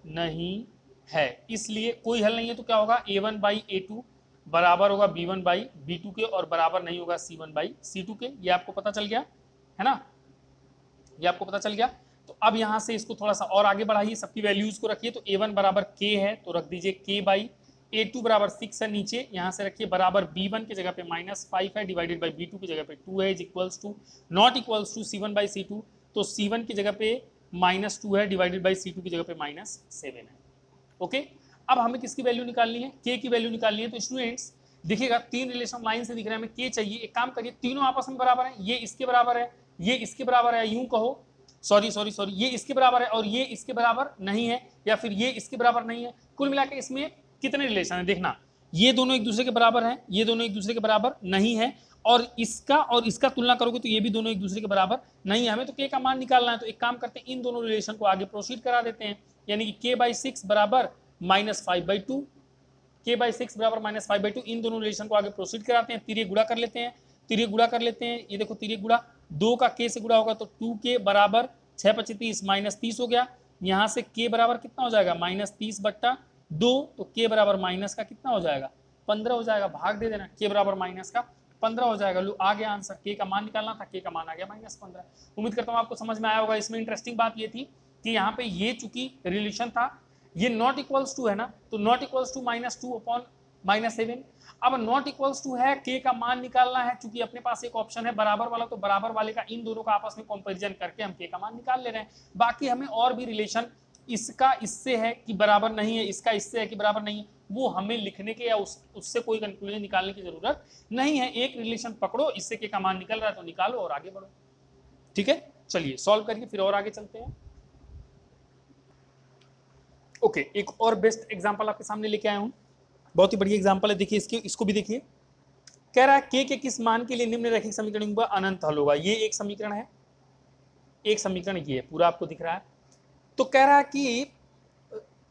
नहीं है, इसलिए कोई हल नहीं है तो क्या होगा, a1/a2 बराबर होगा b1/b2 के, और बराबर नहीं होगा c1/c2 के। ये आपको पता चल गया है ना, ये आपको पता चल गया। तो अब यहां से इसको थोड़ा सा और आगे बढ़ाइए, सबकी वैल्यूज को रखिए। तो a1 बराबर k है, तो रख दीजिए k/a2 बराबर 6 है, नीचे यहाँ से रखिए, बराबर b1 की जगह पे -5 है, डिवाइडेड बाई b2 की जगह पे 2 है, नॉट इक्वल्स टू c1/c2, तो c1 की जगह पे -2 है, डिवाइडेड बाई c2 की जगह पे -7 है। ओके, अब हमें किसकी वैल्यू निकालनी है, k की वैल्यू निकालनी है। तो स्टूडेंट्स देखिएगा, तीन रिलेशन लाइन से दिख रहे हैं, हमें k चाहिए। एक काम करिए, तीनों आपस में बराबर है, ये इसके बराबर है, ये इसके बराबर है, यूं कहो, सॉरी, ये इसके बराबर है और ये इसके बराबर नहीं है, या फिर ये इसके बराबर नहीं है। कुल मिलाकर इसमें कितने रिलेशन है, देखना, ये दोनों एक दूसरे के बराबर हैं, ये दोनों एक दूसरे के बराबर नहीं है, और इसका तुलना करोगे तो ये भी दोनों एक दूसरे के बराबर नहीं है। हमें तो k का मान निकालना है, तो एक काम करते हैं, इन दोनों रिलेशन को आगे प्रोसीड करा देते हैं, यानी कि k/6 बराबर -5/2, k/6 बराबर -5/2, इन दोनों रिलेशन को आगे प्रोसीड कराते हैं। तिर्यक गुणा कर लेते हैं, तिर्यक गुणा कर लेते हैं। ये देखो, तिर्यक गुणा 2 का k से गुणा होगा तो 2k बराबर 6×5 = 30 हो गया। यहाँ से k बराबर कितना हो जाएगा, -30/2, तो k बराबर माइनस का कितना हो जाएगा, 15 हो जाएगा। भाग दे देना, k बराबर -15 हो जाएगा। लो, आ गया आंसर, k का मान निकालना था, k का मान आ गया -15। उम्मीद करता हूँ आपको समझ में आया होगा। इसमें इंटरेस्टिंग बात ये थी कि यहाँ पे ये चूंकि रिलेशन था, ये नॉट इक्वल्स टू है ना, तो नॉट इक्वल्स टू -2/-7। अब नॉट इक्वल्स टू है, k का मान निकालना है, चूंकि अपने पास एक ऑप्शन है बराबर वाला, तो बराबर वाले का इन दोनों का आपस में कंपैरिजन करके हम k का मान निकाल ले रहे हैं। बाकी हमें और भी रिलेशन, इसका इससे है कि बराबर नहीं है, इसका इससे है कि बराबर नहीं है, वो हमें लिखने के या उससे कोई कंक्लूजन निकालने की जरूरत नहीं है। एक रिलेशन पकड़ो, इससे k का मान निकल रहा है तो निकालो और आगे बढ़ो। ठीक है, चलिए सॉल्व करिए, फिर और आगे चलते हैं। ओके, एक और बेस्ट एग्जांपल आपके सामने लेके आया हूं, बहुत ही बढ़िया एग्जांपल है। देखिए इसको भी देखिए। कह रहा है k के किस मान के लिए निम्नलिखित समीकरण का अनंत हल होगा। ये एक समीकरण है, एक समीकरण ये है, पूरा आपको दिख रहा है। तो कह रहा है कि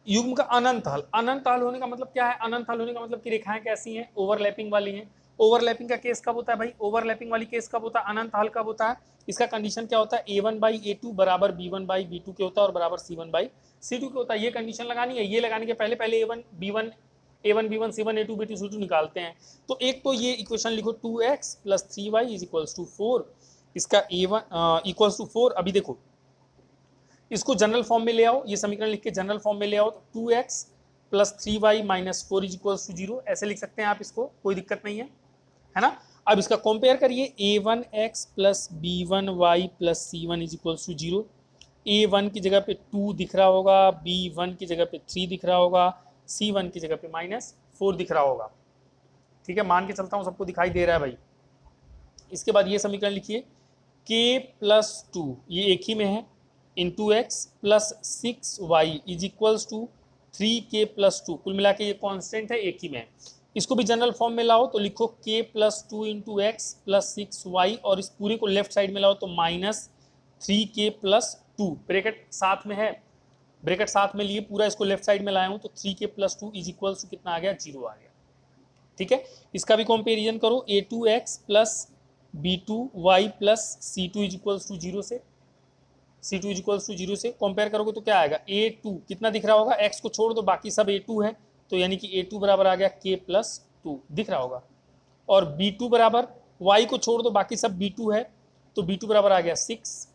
युग्म का अनंत हल, अनंत हल होने का मतलब क्या है, अनंत हल होने का मतलब कि रेखाएं कैसी हैं, ओवरलैपिंग वाली हैं। ओवरलैपिंग का केस कब होता है भाई, ओवरलैपिंग वाली केस कब होता है, अनंत हल कब होता है। इसका कंडीशन क्या होता है, a1/a2 बराबर b1/b2 के होता है और बराबर c1/c2 के होता है। ये कंडीशन लगानी है। ये लगाने के पहले a1 b1 c1 a2 b2 c2 निकालते हैं। तो एक तो ये इक्वेशन लिखो, 2x + 3y = 4, इसका a1 = 4। अभी देखो, इसको जनरल फॉर्म में ले आओ, ये समीकरण लिख के जनरल फॉर्म में ले आओ, तो 2x + 3y - 4 = 0, ऐसे लिख सकते हैं आप इसको, कोई दिक्कत नहीं है ना। अब इसका कंपेयर करिए, a1x plus b1y plus c1 is equals to 0। a1 की जगह पे 2 दिख रहा होगा, b1 की जगह पे 3 दिख रहा होगा, c1 की जगह पे -4 दिख रहा होगा। ठीक है, मान के चलता हूँ सबको दिखाई दे रहा है भाई। इसके बाद ये समीकरण लिखिए, k प्लस 2 ये एक ही में है, into x plus 6y is equals to 3k plus 2। कुल मिला के ये कॉन्स्टेंट है, एक ही में है। इसको भी जनरल फॉर्म में लाओ तो लिखो k plus 2 into x plus 6y, और इस पूरे को लेफ्ट साइड में लाओ तो -3k प्लस 2। ब्रैकेट साथ में है, ब्रैकेट साथ में लिए पूरा इसको लेफ्ट साइड में लाया हूँ तो 3k plus 2 is equals to कितना आ गया, 0 आ गया। ठीक है, इसका भी कंपेरिजन करो, a2x plus b2y plus c2 is equals to 0 से, c2 इज इक्वल्स टू 0 से कंपेयर करोगे तो क्या आएगा, a2 कितना दिख रहा होगा, x को छोड़ दो बाकी सब a2 है, तो यानी कि a2 बराबर आ गया k प्लस 2 दिख रहा होगा, और b2 बराबर y को छोड़ दो बाकी सब b2 है, तो b2 बराबर आ गया 6,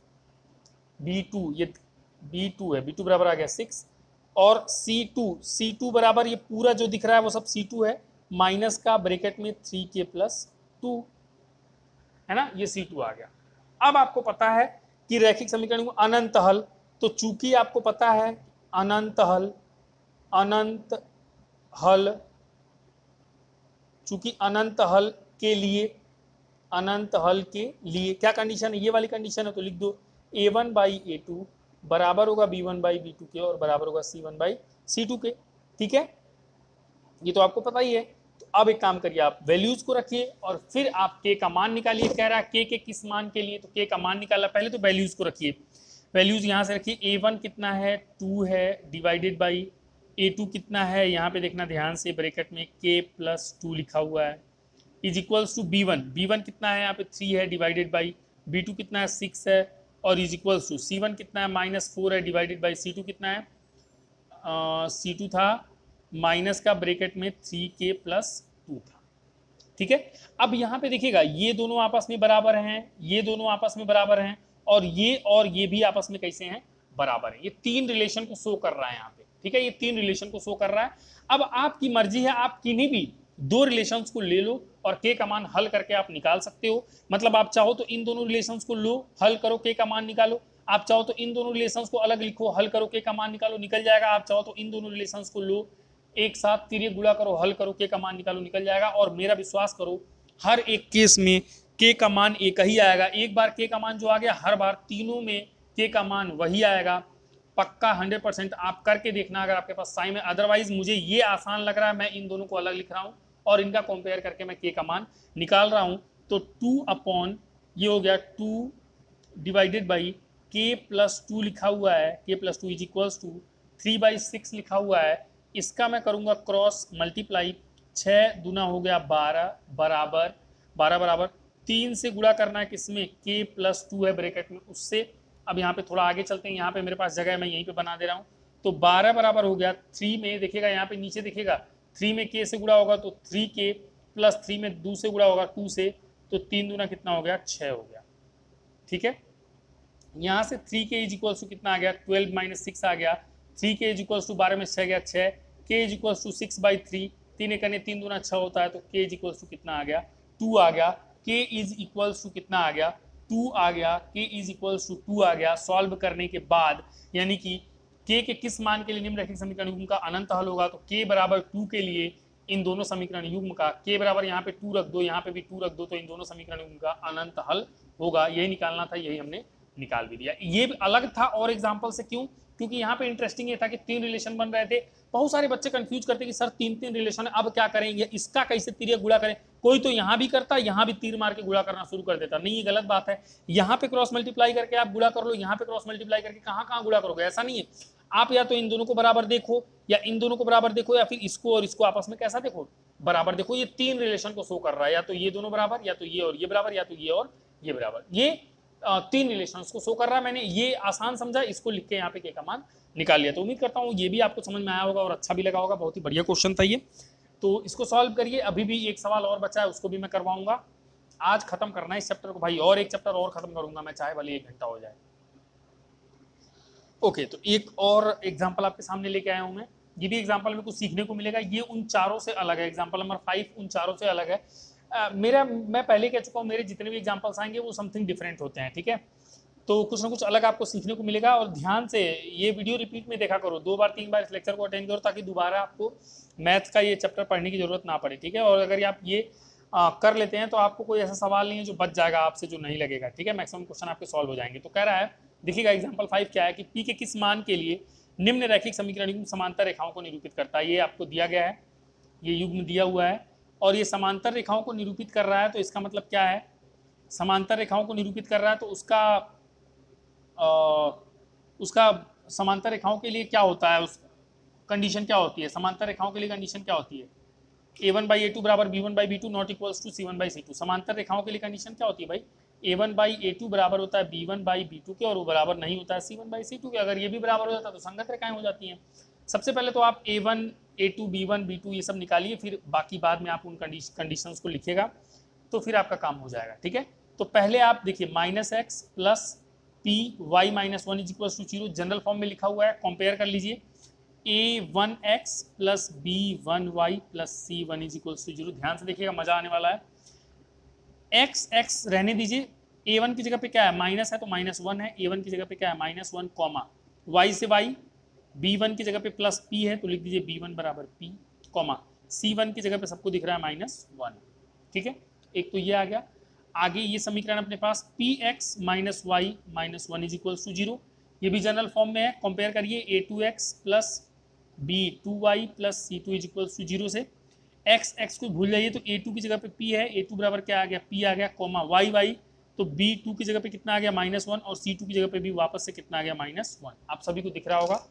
b2 ये b2 है, b2 बराबर आ गया 6, और c2 बराबर ये पूरा जो दिख रहा है वो सब c2 है, माइनस का ब्रैकेट में 3k प्लस 2 है ना, ये c2 आ गया। अब आपको पता है कि रैखिक समीकरण को अनंत हल, तो चूंकि आपको पता है अनंत हल चूंकि अनंत हल के लिए क्या कंडीशन है, ये वाली कंडीशन है, तो लिख दो a1/a2 बराबर होगा b1/b2 के और बराबर होगा c1/c2 के। ठीक है, ये तो आपको पता ही है। तो अब एक काम करिए, आप वैल्यूज को रखिए और फिर आप k का मान निकालिए। कह रहा है k के किस मान के लिए, तो k का मान निकाला, पहले तो वैल्यूज को रखिए। वैल्यूज यहाँ से रखिए, a1 कितना है 2 है, डिवाइडेड बाई a2 कितना है, यहाँ पे देखना ध्यान से, ब्रैकेट में k प्लस 2 लिखा हुआ है, इज इक्वल्स टू b1 कितना है यहाँ पे 3 है, डिवाइडेड बाई b2 कितना है 6 है, और इज इक्वल्स टू c1 कितना है -4 है, डिवाइडेड बाई c2 कितना है, c2 था माइनस का ब्रैकेट में 3k प्लस 2 था। ठीक है, अब यहाँ पे देखिएगा ये दोनों आपस में बराबर हैं, ये दोनों आपस में बराबर हैं, और ये भी आपस में कैसे हैं, बराबर हैं। ये तीन रिलेशन को शो कर रहा है यहाँ पे। ठीक है, ये तीन रिलेशन को शो कर रहा है। अब आपकी मर्जी है, आप किन्हीं भी दो रिलेशंस को ले लो और k का मान हल करके आप निकाल सकते हो। मतलब आप चाहो तो इन दोनों रिलेशंस को लो, हल करो, k का मान निकालो। आप चाहो तो इन दोनों रिलेशंस को अलग लिखो, हल करो, k का मान निकालो, निकल जाएगा। आप चाहो तो इन दोनों रिलेशंस को लो, एक साथ तिर्यक गुणा करो, हल करो, k का मान निकालो, निकल जाएगा। और मेरा विश्वास करो, हर एक केस में k का मान एक ही आएगा। एक बार k का मान जो आ गया, हर बार तीनों में k का मान वही आएगा, पक्का 100%। आप करके देखना अगर आपके पास टाइम है। अदरवाइज मुझे ये आसान लग रहा है, मैं इन दोनों को अलग लिख रहा हूँ और इनका कंपेयर करके मैं k का मान निकाल रहा हूँ। तो 2 अपॉन ये हो गया 2 डिवाइडेड बाई k प्लस 2 लिखा हुआ है, k plus 2 is equals to 3/6 लिखा हुआ है। इसका मैं करूँगा क्रॉस मल्टीप्लाई, 6 दूना हो गया 12 बराबर 12 बराबर 3 से गुणा करना है, किसमें, k प्लस 2 है ब्रैकेट में, उससे। अब यहाँ पे थोड़ा आगे चलते हैं, यहाँ पे मेरे पास जगह है, मैं यहीं पे बना दे रहा हूँ। तो 12 बराबर हो गया 3 में, देखिएगा यहाँ पे नीचे देखिएगा 3 में k से गुणा होगा तो 3k प्लस 3 में 2 से गुणा होगा 2 से, तो 3 दूना कितना हो गया, 6 हो गया। ठीक है, यहाँ से 3k इज इक्वल्स टू कितना आ गया, 12 - 6 आ गया। 3k इज इक्वल्स टू 12 में 6 गया 6, k इज इक्वल्स टू 6/3, 3 करने 3 दूना 6 होता है, तो k इज इक्वल्स टू कितना आ गया, 2 आ गया। k इज इक्वल्स टू कितना आ गया, 2 आ गया। k इज इक्वल्स टू 2 आ गया सॉल्व करने के बाद, यानी कि k के किस मान के लिए निम्नलिखित समीकरण युग्म का अनंत हल होगा, तो k बराबर 2 के लिए इन दोनों समीकरण युग्म का k बराबर यहाँ पे 2 रख दो, यहाँ पे भी 2 रख दो, तो इन दोनों समीकरण युग्म का अनंत हल होगा। यही निकालना था, यही हमने निकाल भी दिया। ये अलग था और एग्जाम्पल से, क्यों, क्योंकि यहाँ पे इंटरेस्टिंग ये था कि 3 रिलेशन बन रहे थे। बहुत सारे बच्चे कंफ्यूज करते कि सर 3 रिलेशन है, अब क्या करेंगे, इसका कैसे तिर्यक गुणा करें। कोई तो यहाँ भी करता, यहाँ भी तीर मार के गुणा करना शुरू कर देता। नहीं, ये गलत बात है। यहाँ पे क्रॉस मल्टीप्लाई करके आप गुणा कर लो, यहाँ पे क्रॉस मल्टीप्लाई करके कहाँ कहाँ गुणा करोगे, ऐसा नहीं है। आप या तो इन दोनों को बराबर देखो, या इन दोनों को बराबर देखो, या फिर इसको और इसको आपस में कैसा देखो, बराबर देखो। ये 3 रिलेशन को शो कर रहा है, या तो ये दोनों बराबर, या तो ये और ये बराबर, या तो ये और ये बराबर। ये 3 रिलेशंस को शो कर रहा है। मैंने ये आसान समझा, इसको लिख के यहाँ पे k का मान निकाल लिया। तो उम्मीद करता हूँ ये भी आपको समझ में आया होगा और अच्छा भी लगा होगा। बहुत ही बढ़िया क्वेश्चन था ये, तो इसको सॉल्व करिए। अभी भी एक सवाल और बचा है, उसको भी मैं करवाऊंगा। आज खत्म करना है इस चैप्टर को भाई, और एक चैप्टर और खत्म करूंगा मैं, चाहे भले 1 घंटा हो जाए। ओके, तो एक और एग्जाम्पल आपके सामने लेके आया हूँ मैं। ये भी एग्जाम्पल में कुछ सीखने को मिलेगा। ये उन चारों से अलग है, एग्जाम्पल नंबर 5 उन चारों से अलग है। मैं पहले कह चुका हूँ, मेरे जितने भी एग्जाम्पल्स आएंगे वो समथिंग डिफरेंट होते हैं, ठीक है। तो कुछ ना कुछ अलग आपको सीखने को मिलेगा, और ध्यान से ये वीडियो रिपीट में देखा करो, 2 बार 3 बार इस लेक्चर को अटेंड करो, ताकि दोबारा आपको मैथ्स का ये चैप्टर पढ़ने की जरूरत ना पड़े, ठीक है। और अगर आप ये कर लेते हैं तो आपको कोई ऐसा सवाल नहीं है जो बच जाएगा आपसे, जो नहीं लगेगा, ठीक है। मैक्सिमम क्वेश्चन आपके सॉल्व हो जाएंगे। तो कह रहा है, देखिएगा एग्जाम्पल 5 क्या है कि पी के किस मान के लिए निम्न रैखिक समीकरण समांतर रेखाओं को निरूपित करता है। ये आपको दिया गया है, ये युग्म दिया हुआ है, और ये समांतर रेखाओं को निरूपित कर रहा है। तो इसका मतलब क्या है, समांतर रेखाओं को निरूपित कर रहा है, तो उसका समांतर रेखाओं के लिए क्या होता है, उस कंडीशन क्या होती है, समांतर रेखाओं के लिए कंडीशन क्या होती है, a1/a2 बराबर b1/b2 not equals to c1/c2। समांतर रेखाओं के लिए कंडीशन क्या होती है भाई, a1/a2 बराबर होता है b1/b2 के, और वो बराबर नहीं होता है c1/c2 के। अगर ये भी बराबर हो जाता है तो संगत रेखाएं हो जाती हैं। सबसे पहले तो आप a1, a2, b1, b2 ये सब निकालिए, फिर बाकी बाद में आप उन कंडीशंस को लिखिएगा, तो फिर आपका काम हो जाएगा, ठीक है। तो पहले आप देखिए -x plus p y minus 1 is equal to 0, general form में लिखा हुआ है, कंपेयर कर लीजिए। a1x plus b1y plus c1 is equal to 0। ध्यान से देखिएगा, मजा आने वाला है। x रहने दीजिए, a1 की जगह पे क्या है, माइनस है तो -1 है, a1 की जगह पे क्या है -1 कॉमा y से y, b1 की जगह पे प्लस p है तो लिख दीजिए b1 बराबर p कॉमा c1 की जगह पे सबको दिख रहा है -1, ठीक है। एक तो ये आ गया। आगे ये समीकरण अपने पास px minus y minus 1 is equal to 0, ये भी जनरल फॉर्म में है। कंपेयर करिए a2x plus b2y plus c2 is equal to 0 से। x को भूल जाइए, तो a2 की जगह पे p है, a2 बराबर क्या आ गया, p आ गया, कॉमा y, तो b2 की जगह पे कितना आ गया -1, और c2 की जगह पे भी वापस से कितना आ गया -1। आप सभी को दिख रहा होगा,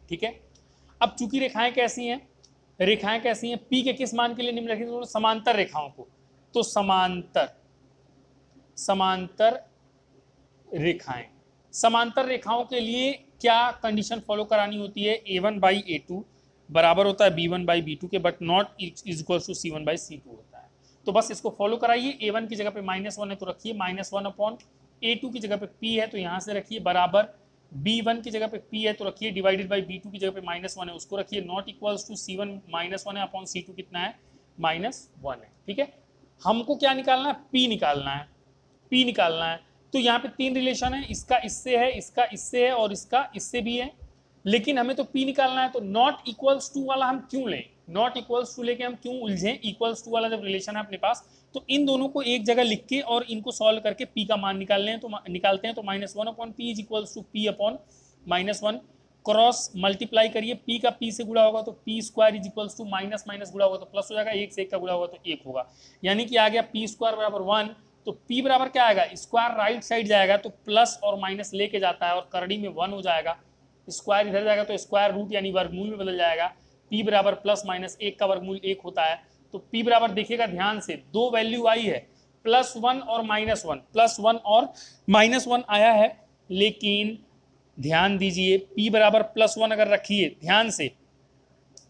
ठीक है। अब चूंकि रेखाएं कैसी हैं, p के किस मान के लिए निम्नलिखित समांतर रेखाओं को, तो समांतर रेखाओं के लिए क्या कंडीशन फॉलो करानी होती है, a1/a2 बराबर होता है b1/b2 के, but not is equal to c1/c2 होता है। तो बस इसको फॉलो कराइए। a1 की जगह पे -1 है तो रखिए -1 अपॉन a2 की जगह पे p है तो यहाँ से रखिए बराबर b1 की जगह पे p है तो रखिए डिवाइडेड बाई b2 की जगह पे -1 है उसको रखिए, नॉट इक्वल्स टू c1 -1 है अपॉन c2 कितना है -1 है, ठीक है। हमको क्या निकालना है, p निकालना है। तो यहाँ पे 3 रिलेशन है, इसका इससे है, इसका इससे है, और इसका इससे भी है, लेकिन हमें तो p निकालना है। तो नॉट इक्वल्स टू वाला हम क्यों लें, नॉट इक्वल्स टू लेके हम क्यों उलझें, इक्वल्स टू वाला जब रिलेशन है अपने पास, तो इन दोनों को एक जगह लिख के और इनको सॉल्व करके p का मान निकालते हैं। तो -1 upon p is equals to p upon -1, cross multiply करिए, p का p से गुणा होगा तो p square is equals to minus गुणा होगा तो प्लस हो जाएगा, 1 से 1 का गुणा होगा तो 1 होगा, यानी कि आ गया p स्क्वायर बराबर 1। तो p बराबर क्या आएगा, स्क्वायर राइट साइड जाएगा तो प्लस और माइनस लेके जाता है और करड़ी में 1 हो जाएगा, स्क्वायर इधर जाएगा तो स्क्वायर रूट यानी वर्गमूल में बदल जाएगा। p बराबर +-1 का वर्गमूल 1 होता है। तो p बराबर देखिएगा ध्यान से, 2 वैल्यू आई है, +1 और -1, +1 और -1 आया है, लेकिन ध्यान दीजिए p बराबर +1 अगर रखिए, ध्यान से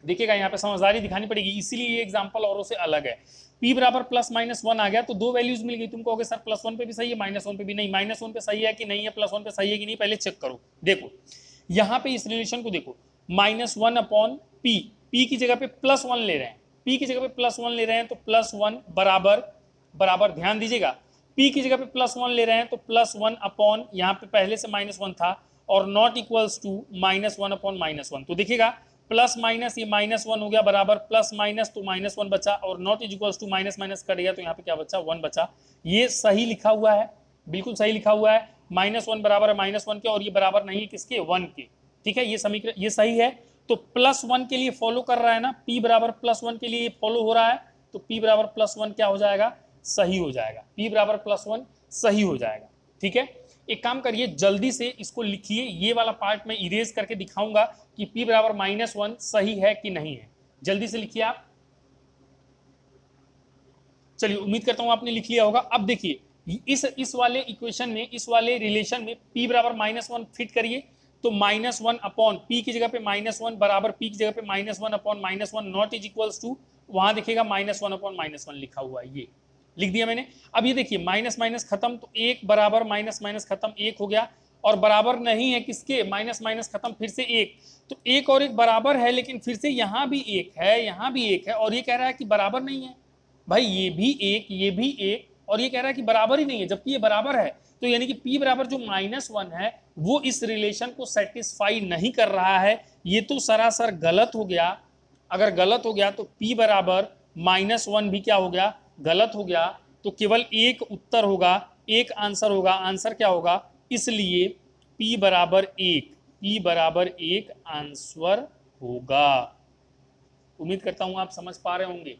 देखिएगा, यहाँ पे समझदारी दिखानी पड़ेगी, इसीलिए ये एग्जाम्पल औरों से अलग है। p बराबर +-1 आ गया तो 2 वैल्यूज मिल गई। तुम कहोगे सर +1 पे भी सही है, -1 पे भी नहीं, -1 पे सही है कि नहीं है, +1 पे सही है कि नहीं, पहले चेक करो। देखो यहाँ पे इस रिलेशन को देखो, -1 अपॉन p, p की जगह पे +1 ले रहे हैं, p की जगह पे +1 ले रहे हैं तो +1 बराबर ध्यान दीजिएगा, p की जगह पे +1 ले रहे हैं तो +1 अपॉन, यहाँ पे पहले से -1 था, और नॉट इक्वल्स टू -1 अपॉन -1। तो देखिएगा प्लस माइनस, ये -1 हो गया बराबर प्लस माइनस, तो -1 बचा, और not equals to minus cut गया तो यहाँ पे क्या बचा, 1 बचा। ये सही लिखा हुआ है, बिल्कुल सही लिखा हुआ है, -1 बराबर है -1 के, और ये बराबर नहीं है किसके, 1 के, ठीक है। ये समीकरण ये सही है। तो +1 के लिए फॉलो कर रहा है ना, p बराबर +1 के लिए फॉलो हो रहा है, तो p बराबर +1 क्या हो जाएगा, सही हो जाएगा, p बराबर +1 सही हो जाएगा, ठीक है। एक काम करिए, जल्दी से इसको लिखिए, ये वाला पार्ट मैं इरेज करके दिखाऊंगा कि p बराबर -1 सही है कि नहीं है। जल्दी से लिखिए आप। चलिए, उम्मीद करता हूं आपने लिख लिया होगा। अब देखिए इस वाले इक्वेशन में, इस वाले रिलेशन में p बराबर -1 फिट करिए, तो -1 अपॉन p की जगह पे -1 बराबर p की जगह पे -1 upon -1 not is equals to, वहां देखिएगा -1 अपॉन -1 लिखा हुआ है, ये लिख दिया मैंने। अब ये देखिए माइनस माइनस खत्म, तो 1 बराबर माइनस खत्म, 1 हो गया, और बराबर नहीं है किसके, माइनस खत्म, फिर से 1, तो 1 और 1 बराबर है, लेकिन फिर से यहाँ भी 1 है, यहाँ भी 1 है, और ये कह रहा है कि बराबर नहीं है। भाई ये भी एक और ये कह रहा है कि बराबर ही नहीं है, जबकि ये बराबर है। तो यानी कि p बराबर जो -1 है वो इस रिलेशन को सेटिस्फाई नहीं कर रहा है। ये तो सरासर गलत हो गया। अगर गलत हो गया तो p बराबर -1 भी क्या हो गया, गलत हो गया। तो केवल एक उत्तर होगा, एक आंसर होगा। आंसर क्या होगा, इसलिए p बराबर 1 आंसर होगा। उम्मीद करता हूं आप समझ पा रहे होंगे।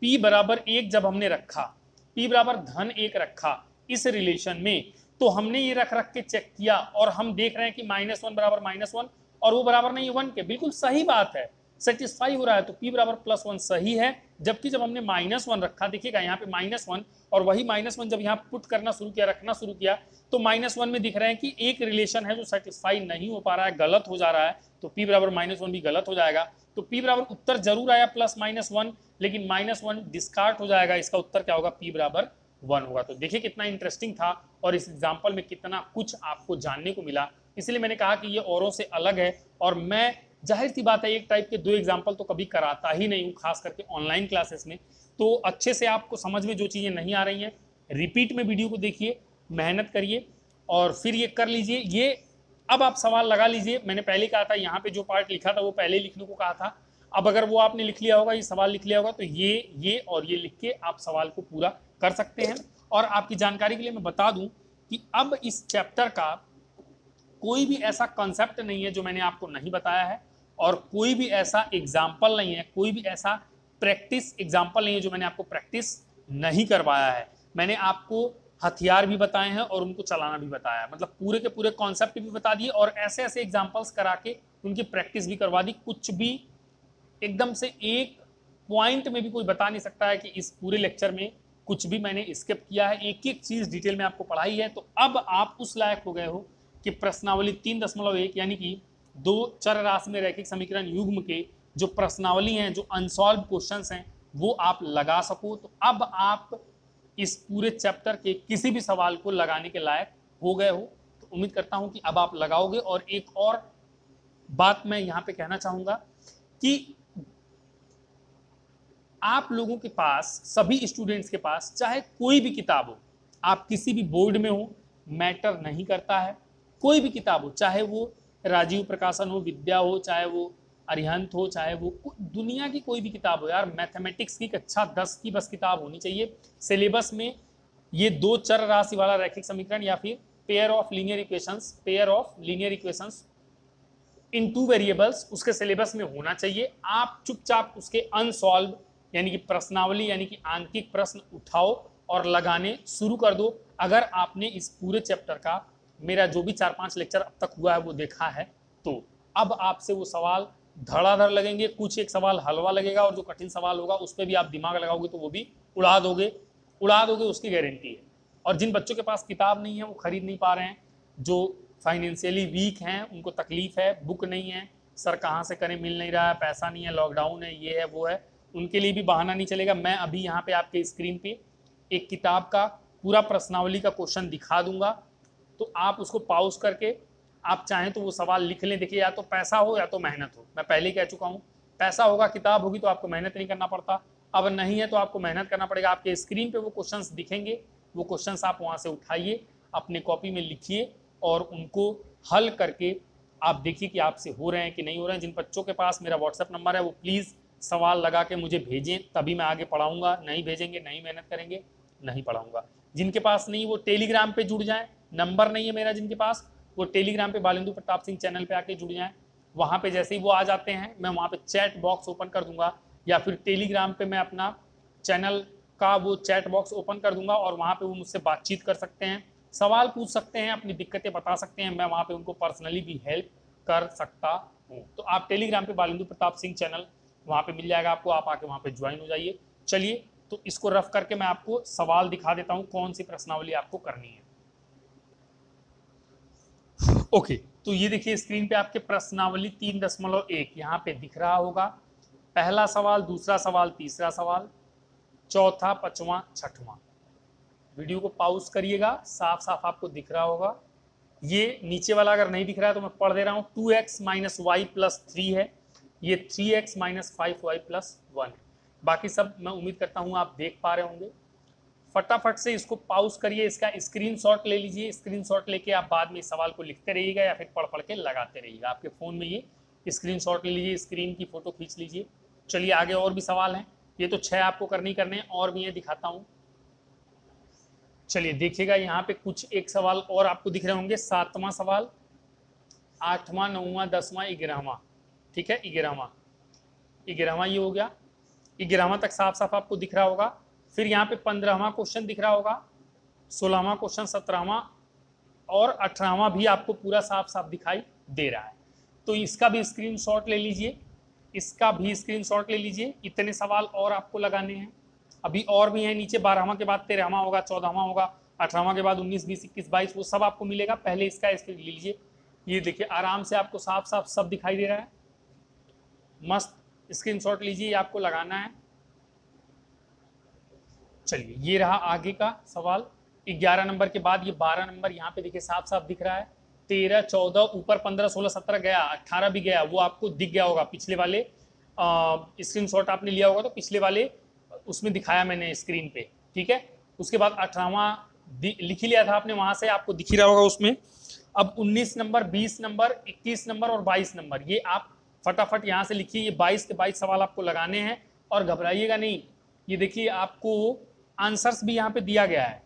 p बराबर 1 जब हमने रखा, p बराबर -1 रखा इस रिलेशन में, तो हमने ये रख के चेक किया और हम देख रहे हैं कि -1 बराबर -1 और वो बराबर नहीं 1 के। बिल्कुल सही बात है, सेटिस्फाई हो रहा है। तो p बराबर +1 सही है। जबकि जब हमने -1 रखा, देखिएगा यहाँ पे -1 और वही -1 जब यहाँ पुट करना शुरू किया, रखना शुरू किया, तो -1 में दिख रहे हैं कि एक रिलेशन है जो सेटिस्फाई नहीं हो पा रहा है, गलत हो जा रहा है। तो p बराबर -1 भी गलत हो जाएगा। तो p बराबर उत्तर जरूर आया +-1, लेकिन -1 डिस्कार्ड हो जाएगा। इसका उत्तर क्या होगा, p बराबर 1 होगा। तो देखिए कितना इंटरेस्टिंग था और इस एग्जाम्पल में कितना कुछ आपको जानने को मिला। इसलिए मैंने कहा कि ये औरों से अलग है और मैं जाहिर सी बात है एक टाइप के 2 एग्जाम्पल तो कभी कराता ही नहीं हूँ, खास करके ऑनलाइन क्लासेस में। तो अच्छे से आपको समझ में जो चीज़ें नहीं आ रही हैं, रिपीट में वीडियो को देखिए, मेहनत करिए और फिर ये कर लीजिए। ये अब आप सवाल लगा लीजिए। मैंने पहले कहा था यहाँ पे जो पार्ट लिखा था वो पहले लिखने को कहा था। अब अगर वो आपने लिख लिया होगा, ये सवाल लिख लिया होगा, तो ये और ये लिख के आप सवाल को पूरा कर सकते हैं। और आपकी जानकारी के लिए मैं बता दूं कि अब इस चैप्टर का कोई भी ऐसा कॉन्सेप्ट नहीं है जो मैंने आपको नहीं बताया है, और कोई भी ऐसा एग्जाम्पल नहीं है, कोई भी ऐसा प्रैक्टिस एग्जाम्पल नहीं है जो मैंने आपको प्रैक्टिस नहीं करवाया है। मैंने आपको हथियार भी बताए हैं और उनको चलाना भी बताया है, मतलब पूरे के पूरे कॉन्सेप्ट भी बता दिए और ऐसे ऐसे एग्जाम्पल्स करा के उनकी प्रैक्टिस भी करवा दी। कुछ भी एकदम से एक पॉइंट में भी कोई बता नहीं सकता है कि इस पूरे लेक्चर में कुछ भी मैंने स्किप किया है। एक एक चीज डिटेल में आपको पढ़ाई है। तो अब आप उस लायक हो गए हो कि प्रश्नावली 3.1 यानी कि 2 चर राशि में रैखिक समीकरण युग्म के जो प्रश्नावली हैं, जो अनसॉल्व क्वेश्चंस हैं, वो आप लगा सको। तो अब आप इस पूरे चैप्टर के किसी भी सवाल को लगाने के लायक हो गए हो। तो उम्मीद करता हूं कि अब आप लगाओगे। और एक और बात मैं यहाँ पे कहना चाहूंगा कि आप लोगों के पास, सभी स्टूडेंट्स के पास, चाहे कोई भी किताब हो, आप किसी भी बोर्ड में हो, मैटर नहीं करता है। कोई भी किताब हो, चाहे वो राजीव प्रकाशन हो, विद्या हो, चाहे वो अरिहंत हो, चाहे वो दुनिया की कोई भी किताब हो यार, मैथमेटिक्स की कक्षा 10 की बस किताब होनी चाहिए। सिलेबस में ये 2 चर राशि वाला रैखिक समीकरण या फिर pair of linear equations in 2 variables उसके सिलेबस में होना चाहिए। आप चुपचाप उसके अनसॉल्व यानी कि प्रश्नावली यानी कि आंकिक प्रश्न उठाओ और लगाने शुरू कर दो। अगर आपने इस पूरे चैप्टर का मेरा जो भी 4-5 लेक्चर अब तक हुआ है वो देखा है, तो अब आपसे वो सवाल धड़ाधड़ लगेंगे। कुछ एक सवाल हलवा लगेगा और जो कठिन सवाल होगा उस पर भी आप दिमाग लगाओगे तो वो भी उड़ा दोगे, उसकी गारंटी है। और जिन बच्चों के पास किताब नहीं है, वो खरीद नहीं पा रहे हैं, जो फाइनेंशियली वीक हैं, उनको तकलीफ है, बुक नहीं है, सर कहाँ से करें, मिल नहीं रहा है, पैसा नहीं है, लॉकडाउन है, ये है वो है, उनके लिए भी बहाना नहीं चलेगा। मैं अभी यहाँ पे आपके स्क्रीन पे एक किताब का पूरा प्रश्नावली का क्वेश्चन दिखा दूंगा, तो आप उसको पॉज करके आप चाहें तो वो सवाल लिख लें। देखिए, या तो पैसा हो या तो मेहनत हो। मैं पहले ही कह चुका हूँ, पैसा होगा, किताब होगी तो आपको मेहनत नहीं करना पड़ता। अब नहीं है तो आपको मेहनत करना पड़ेगा। आपके स्क्रीन पे वो क्वेश्चंस दिखेंगे, वो क्वेश्चंस आप वहाँ से उठाइए, अपने कॉपी में लिखिए और उनको हल करके आप देखिए कि आपसे हो रहे हैं कि नहीं हो रहे हैं। जिन बच्चों के पास मेरा व्हाट्सएप नंबर है वो प्लीज़ सवाल लगा के मुझे भेजें, तभी मैं आगे पढ़ाऊँगा। नहीं भेजेंगे, नहीं मेहनत करेंगे, नहीं पढ़ाऊँगा। जिनके पास नहीं, वो टेलीग्राम पे जुड़ जाएँ। नंबर नहीं है मेरा जिनके पास, वो टेलीग्राम पे बालेंदु प्रताप सिंह चैनल पे आके जुड़ जाएं। वहाँ पे जैसे ही वो आ जाते हैं, मैं वहाँ पे चैट बॉक्स ओपन कर दूंगा, या फिर टेलीग्राम पे मैं अपना चैनल का वो चैट बॉक्स ओपन कर दूंगा और वहाँ पे वो मुझसे बातचीत कर सकते हैं, सवाल पूछ सकते हैं, अपनी दिक्कतें बता सकते हैं। मैं वहाँ पे उनको पर्सनली भी हेल्प कर सकता हूँ। तो आप टेलीग्राम पे बालेंदु प्रताप सिंह चैनल वहाँ पे मिल जाएगा आपको, आप आके वहाँ पे ज्वाइन हो जाइए। चलिए, तो इसको रफ करके मैं आपको सवाल दिखा देता हूँ, कौन सी प्रश्नावली आपको करनी है। ओके, तो ये देखिए स्क्रीन पे आपके प्रश्नावली 3.1 यहाँ पे दिख रहा होगा। पहला सवाल, दूसरा सवाल, तीसरा सवाल, चौथा, पांचवा, छठवां। वीडियो को पॉज करिएगा, साफ साफ आपको दिख रहा होगा। ये नीचे वाला अगर नहीं दिख रहा है तो मैं पढ़ दे रहा हूँ। 2x - y + 3 है, ये 3x - 5y + 1 है। बाकी सब मैं उम्मीद करता हूँ आप देख पा रहे होंगे। फटाफट से इसको पॉज करिए, इसका स्क्रीनशॉट ले लीजिए। स्क्रीनशॉट लेके आप बाद में इस सवाल को लिखते रहिएगा या फिर पढ़ पढ़ के लगाते रहिएगा। आपके फ़ोन में ये स्क्रीनशॉट ले लीजिए, स्क्रीन की फ़ोटो खींच लीजिए। चलिए आगे और भी सवाल हैं, ये तो 6 आपको करने ही करने हैं, और भी ये दिखाता हूँ। चलिए देखिएगा, यहाँ पे कुछ एक सवाल और आपको दिख रहे होंगे। 7वां सवाल, 8वां, 9वां, 10वां, 11वां। ठीक है, 11वां ये हो गया। 11वां तक साफ साफ आपको दिख रहा होगा। फिर यहाँ पे 15वां क्वेश्चन दिख रहा होगा, 16वां क्वेश्चन, 17वां और 18वां भी आपको पूरा साफ साफ दिखाई दे रहा है। तो इसका भी स्क्रीनशॉट ले लीजिए, इसका भी स्क्रीनशॉट ले लीजिए। इतने सवाल और आपको लगाने हैं, अभी और भी हैं नीचे। 12वां के बाद 13वां होगा, 14वां होगा, 18वां के बाद 19, 20, 21, 22, वो सब आपको मिलेगा। पहले इसका स्क्रीन ले लीजिए। ये देखिए आराम से आपको साफ साफ सब दिखाई दे रहा है। मस्त स्क्रीनशॉट लीजिए, आपको लगाना है। चलिए ये रहा आगे का सवाल। 11 नंबर के बाद ये 12 नंबर यहाँ पे देखिए साफ साफ दिख रहा है। 13, 14, ऊपर 15, 16, 17 गया, 18 भी गया, वो आपको दिख गया होगा। पिछले वाले स्क्रीनशॉट आपने लिया होगा तो पिछले वाले उसमें दिखाया मैंने स्क्रीन पे। ठीक है, उसके बाद 18वां लिख ही लिया था आपने, वहां से आपको दिख ही रहा होगा उसमें। अब 19 नंबर, 20 नंबर, 21 नंबर और 22 नंबर ये आप फटाफट यहाँ से लिखिए। ये 22 के 22 सवाल आपको लगाने हैं और घबराइएगा नहीं। ये देखिए आपको आंसर्स भी यहाँ पे दिया गया है,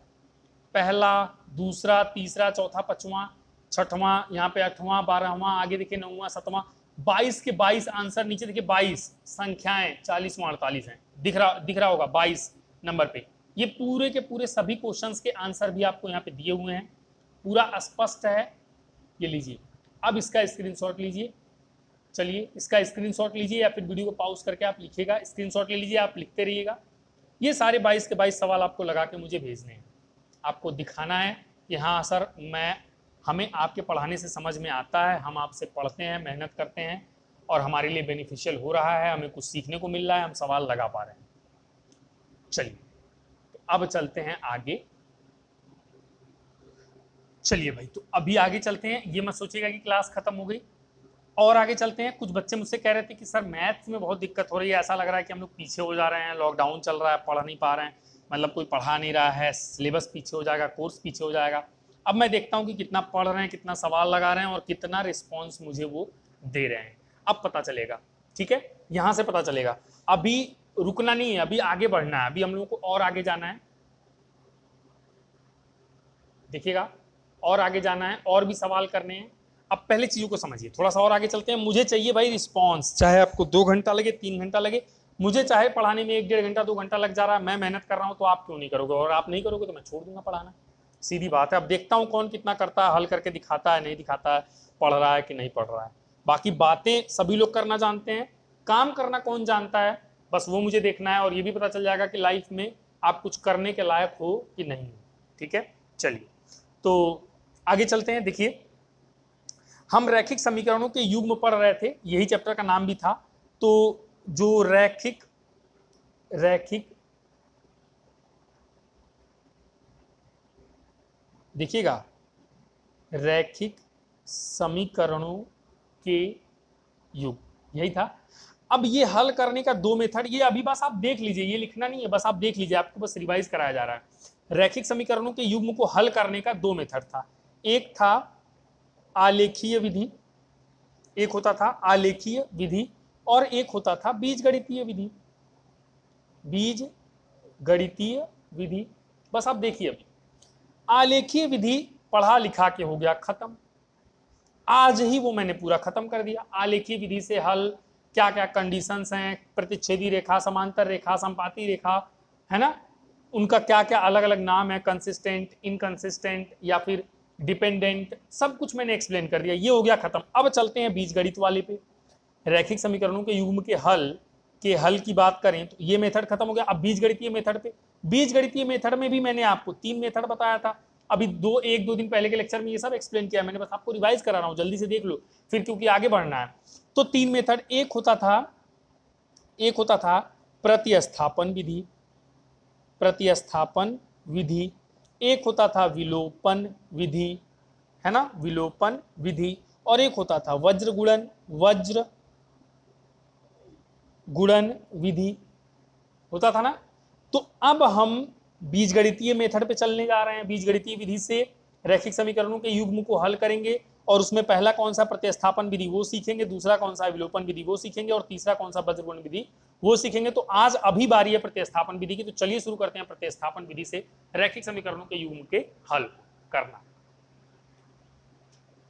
पहला, दूसरा, तीसरा, चौथा, 5वां, 6वां, यहाँ पे 8वां, 12वां, आगे देखिए 9वां, 7वां। 22 के 22 आंसर नीचे देखिए, 22 संख्याएं 40 व 48 हैं, दिख रहा होगा 22 नंबर पे। ये पूरे के पूरे सभी क्वेश्चंस के आंसर भी आपको यहाँ पे दिए हुए हैं, पूरा स्पष्ट है। ये लीजिए, अब इसका स्क्रीनशॉट लीजिए। चलिए इसका स्क्रीनशॉट लीजिए या फिर वीडियो को पॉज करके आप लिखिएगा। स्क्रीनशॉट ले लीजिए, आप लिखते रहिएगा। ये सारे 22 के 22 सवाल आपको लगा के मुझे भेजने हैं। आपको दिखाना है कि हाँ सर, हमें आपके पढ़ाने से समझ में आता है, हम आपसे पढ़ते हैं, मेहनत करते हैं और हमारे लिए बेनिफिशियल हो रहा है, हमें कुछ सीखने को मिल रहा है, हम सवाल लगा पा रहे हैं। चलिए तो अब चलते हैं आगे। चलिए भाई, तो अभी आगे चलते हैं। ये मत सोचिएगा कि क्लास खत्म हो गई, और आगे चलते हैं। कुछ बच्चे मुझसे कह रहे थे कि सर मैथ्स में बहुत दिक्कत हो रही है, ऐसा लग रहा है कि हम लोग पीछे हो जा रहे हैं, लॉकडाउन चल रहा है, पढ़ नहीं पा रहे हैं, मतलब कोई पढ़ा नहीं रहा है, सिलेबस पीछे हो जाएगा, कोर्स पीछे हो जाएगा। अब मैं देखता हूँ कि कितना पढ़ रहे हैं, कितना सवाल लगा रहे हैं और कितना रिस्पॉन्स मुझे वो दे रहे हैं। अब पता चलेगा, ठीक है, यहाँ से पता चलेगा। अभी रुकना नहीं है, अभी आगे बढ़ना है, अभी हम लोगों को और आगे जाना है। देखिएगा, और आगे जाना है, और भी सवाल करने हैं। अब पहले चीजों को समझिए, थोड़ा सा और आगे चलते हैं। मुझे चाहिए भाई रिस्पॉन्स, चाहे आपको 2 घंटा लगे, 3 घंटा लगे, मुझे चाहे पढ़ाने में 1-1.5 घंटा 2 घंटा लग जा रहा है, मैं मेहनत कर रहा हूं, तो आप क्यों नहीं करोगे? और आप नहीं करोगे तो मैं छोड़ दूंगा पढ़ाना, सीधी बात है। अब देखता हूं कौन कितना करता है, हल करके दिखाता है, नहीं दिखाता है, पढ़ रहा है कि नहीं पढ़ रहा है। बाकी बातें सभी लोग करना जानते हैं, काम करना कौन जानता है, बस वो मुझे देखना है। और ये भी पता चल जाएगा कि लाइफ में आप कुछ करने के लायक हो कि नहीं हो। ठीक है, चलिए तो आगे चलते हैं। देखिए, हम रैखिक समीकरणों के युग्म पढ़ रहे थे, यही चैप्टर का नाम भी था। तो जो रैखिक देखिएगा, रैखिक समीकरणों के युग, यही था। अब ये हल करने का 2 मेथड, ये अभी बस आप देख लीजिए, ये लिखना नहीं है, बस आप देख लीजिए, आपको बस रिवाइज कराया जा रहा है। रैखिक समीकरणों के युग्म को हल करने का 2 मेथड था। एक था आलेखीय विधि, एक होता था आलेखीय विधि, और एक होता था बीजगणितीय विधि। बीजगणितीय विधि, बस आप देखिए, अभी आलेखीय विधि पढ़ा लिखा के हो गया खत्म, आज ही वो मैंने पूरा खत्म कर दिया। आलेखीय विधि से हल क्या क्या कंडीशंस हैं, प्रतिच्छेदी रेखा, समांतर रेखा, संपाती रेखा, है ना, उनका क्या क्या अलग अलग नाम है, कंसिस्टेंट, इनकंसिस्टेंट या फिर डिपेंडेंट, सब कुछ मैंने एक्सप्लेन कर दिया। ये हो गया खत्म। अब चलते हैं बीजगणित वाले पे। रैखिक समीकरणों के युग्म के हल की बात करें तो ये मेथड खत्म हो गया। अब बीजगणितीय मेथड पे, बीजगणितीय मेथड में भी मैंने आपको 3 मेथड बताया था। अभी 1-2 दिन पहले के लेक्चर में ये सब एक्सप्लेन किया मैंने, बस आपको रिवाइज करा रहा हूँ, जल्दी से देख लो फिर, क्योंकि आगे बढ़ना है। तो 3 मेथड, एक होता था प्रतिस्थापन विधि, एक होता था विलोपन विधि, है ना, विलोपन विधि, और एक होता था वज्र गुणन विधि। होता था ना। तो अब हम बीजगणितीय मेथड पे चलने जा रहे हैं। बीजगणितीय विधि से रैखिक समीकरणों के युग्म को हल करेंगे और उसमें पहला कौन सा प्रतिस्थापन विधि वो सीखेंगे, दूसरा कौन सा विलोपन विधि वो सीखेंगे और तीसरा कौन सा वज्रगुण विधि वो सीखेंगे। तो आज अभी बारी है प्रतिस्थापन विधि की, तो चलिए शुरू करते हैं प्रतिस्थापन विधि से रैखिक समीकरणों के युग्म के हल करना।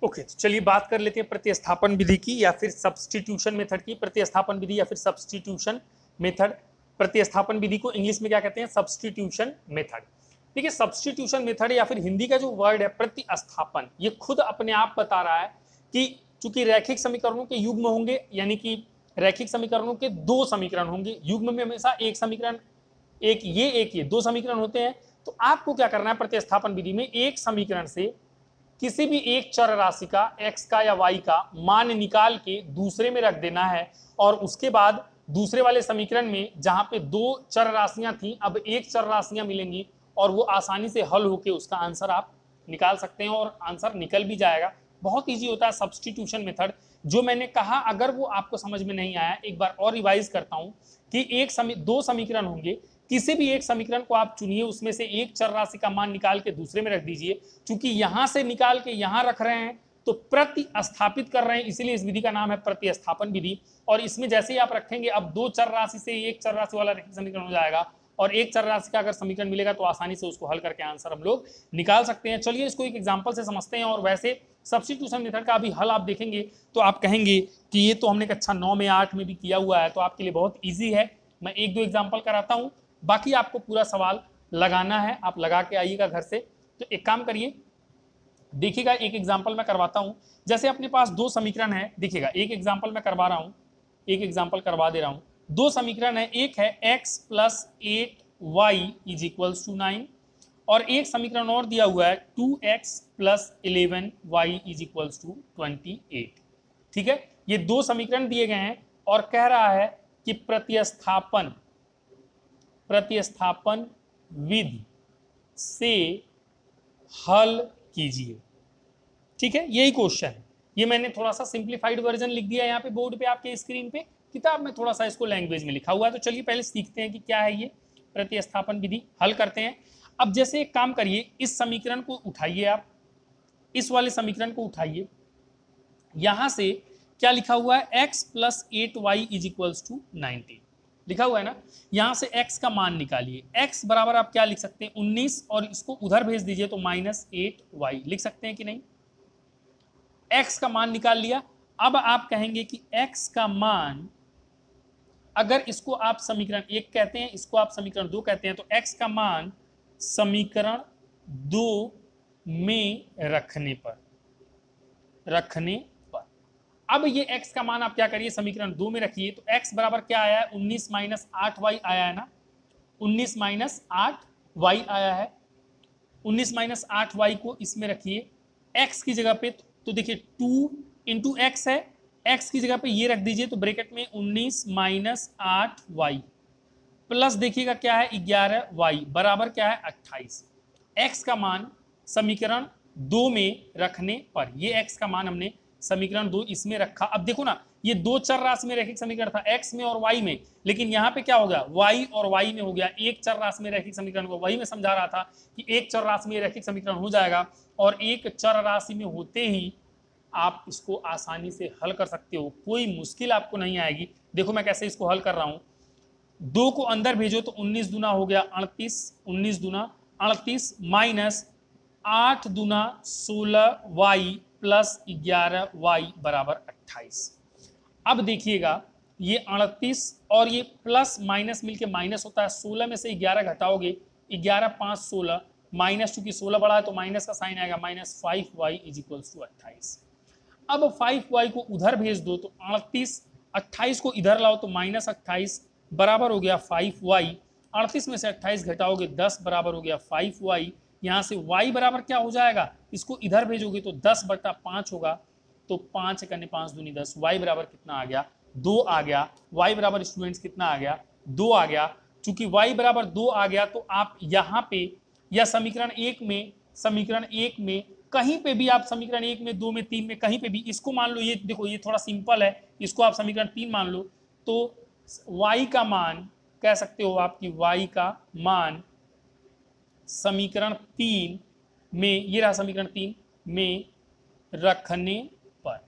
ओके, तो चलिए बात कर लेते हैं प्रतिस्थापन विधि की या फिर सब्स्टिट्यूशन मेथड की। प्रतिस्थापन विधि या फिर सब्स्टिट्यूशन मेथड, प्रतिस्थापन विधि को इंग्लिश में क्या कहते हैं, सब्स्टिट्यूशन मेथड। देखिए सब्स्टिट्यूशन मेथड या फिर हिंदी का जो वर्ड है प्रतिस्थापन, ये खुद अपने आप बता रहा है कि चूंकि रैखिक समीकरणों के युग्म होंगे, यानी कि रैखिक समीकरणों के दो समीकरण होंगे, युग्म में हमेशा एक समीकरण, एक ये दो समीकरण होते हैं। तो आपको क्या करना है, प्रतिस्थापन विधि में एक समीकरण से किसी भी एक चर राशि का x का या y का मान निकाल के दूसरे में रख देना है और उसके बाद दूसरे वाले समीकरण में जहां पे दो चर राशियां थी अब एक चर राशियां मिलेंगी और वो आसानी से हल होके उसका आंसर आप निकाल सकते हैं और आंसर निकल भी जाएगा। बहुत इजी होता है सब्स्टिट्यूशन मेथड। जो मैंने कहा अगर वो आपको समझ में नहीं आया, एक बार और रिवाइज करता हूं कि दो समीकरण होंगे, किसी भी एक समीकरण को आप चुनिए, उसमें से एक चर राशि का मान निकाल के दूसरे में रख दीजिए। चूंकि यहां से निकाल के यहां रख रहे हैं तो प्रतिस्थापित कर रहे हैं, इसीलिए इस विधि का नाम है प्रतिस्थापन विधि। और इसमें जैसे ही आप रखेंगे अब दो चर राशि से एक चर राशि वाला रैखिक समीकरण हो जाएगा और एक चर राशि का अगर समीकरण मिलेगा तो आसानी से उसको हल करके आंसर हम लोग निकाल सकते हैं। चलिए इसको एक एग्जांपल से समझते हैं। और वैसे सब्स्टिट्यूशन मेथड का अभी हल आप देखेंगे तो आप कहेंगे कि ये तो हमने कक्षा 9 में 8 में भी किया हुआ है, तो आपके लिए बहुत ईजी है। मैं एक दो एग्जाम्पल कराता हूँ, बाकी आपको पूरा सवाल लगाना है, आप लगा के आइएगा घर से। तो एक काम करिए, देखिएगा एक एग्जाम्पल मैं करवाता हूं। जैसे अपने पास दो समीकरण है, देखिएगा एक एग्जाम्पल मैं करवा रहा हूं, एक एग्जाम्पल करवा दे रहा हूं। दो समीकरण है, एक है x + 8y = 9 और एक समीकरण और दिया हुआ है 2x + 11y = 28। ठीक है, ये दो समीकरण दिए गए हैं और कह रहा है कि प्रतिस्थापन विधि से हल कीजिए। ठीक है, यही क्वेश्चन है। ये मैंने थोड़ा सा सिंप्लीफाइड वर्जन लिख दिया यहाँ पे बोर्ड पे आपके स्क्रीन पे, किताब में थोड़ा सा इसको लैंग्वेज में लिखा हुआ है। तो चलिए पहले सीखते हैं कि क्या है ये प्रतिस्थापन विधि, हल करते हैं। अब जैसे एक काम करिए, इस समीकरण को उठाइए, आप इस वाले समीकरण को उठाइए, यहां से क्या लिखा हुआ है, x + 8y = 19 लिखा हुआ है ना। यहां से x का मान निकालिए, x बराबर आप क्या लिख सकते हैं 19 और इसको उधर भेज दीजिए तो -8y लिख सकते हैं कि नहीं। x का मान निकाल लिया। अब आप कहेंगे कि x का मान, अगर इसको आप समीकरण 1 कहते हैं, इसको आप समीकरण 2 कहते हैं, तो x का मान समीकरण 2 में रखने पर अब ये x का मान आप क्या करिए, समीकरण 2 में रखिए। तो x बराबर क्या आया है, 19 - 8y आया है ना, 19 - 8y आया है। 19 - 8y को इसमें रखिए x की जगह पे, तो देखिए 2 × x है, x की जगह पे ये रख दीजिए, तो ब्रैकेट में 19 - 8y प्लस देखिएगा क्या है 11y बराबर क्या है 28। x का मान समीकरण 2 में रखने पर, ये x का मान हमने समीकरण 2 इसमें रखा। अब देखो ना, ये दो चर राशि में रैखिक समीकरण था x में और y में, लेकिन यहाँ पे क्या हो गया, y और y में हो गया। एक चर राशि में रैखिक समीकरण को, वही मैं समझा रहा था कि एक चर राशि में रैखिक समीकरण हो जाएगा और एक चर राशि में होते ही आप इसको आसानी से हल कर सकते हो, कोई मुश्किल आपको नहीं आएगी। देखो मैं कैसे इसको हल कर रहा हूँ, 2 को अंदर भेजो तो 19 दूना हो गया 38, 19 दूना 38 माइनस 8 दूना 16y प्लस 11y बराबर 28। अब देखिएगा ये 38 और ये प्लस माइनस मिलके माइनस होता है, 16 में से 11 घटाओगे, 11 5 16 माइनस, चूंकि 16 बड़ा है तो माइनस का साइन आएगा, -5y = 28। अब 5y को उधर भेज दो तो 38, 28 को इधर लाओ तो -28 बराबर हो गया 5y। 38 में से 28 घटाओगे 10 बराबर हो गया 5y। यहाँ से y बराबर क्या हो जाएगा, इसको इधर भेजोगे तो 10/5 होगा, तो 5 × 5 दूनी 10, y बराबर कितना आ गया 2 आ गया। y बराबर स्टूडेंट्स कितना आ गया 2 आ गया। चूंकि y बराबर 2 आ गया तो आप यहाँ पे या समीकरण 1 में कहीं पे भी आप समीकरण 1 में 2 में 3 में कहीं पे भी इसको मान लो, ये देखो ये थोड़ा सिंपल है, इसको आप समीकरण 3 मान लो तो y का मान कह सकते हो आपकी y का मान समीकरण 3 में, ये रहा समीकरण 3 में रखने पर,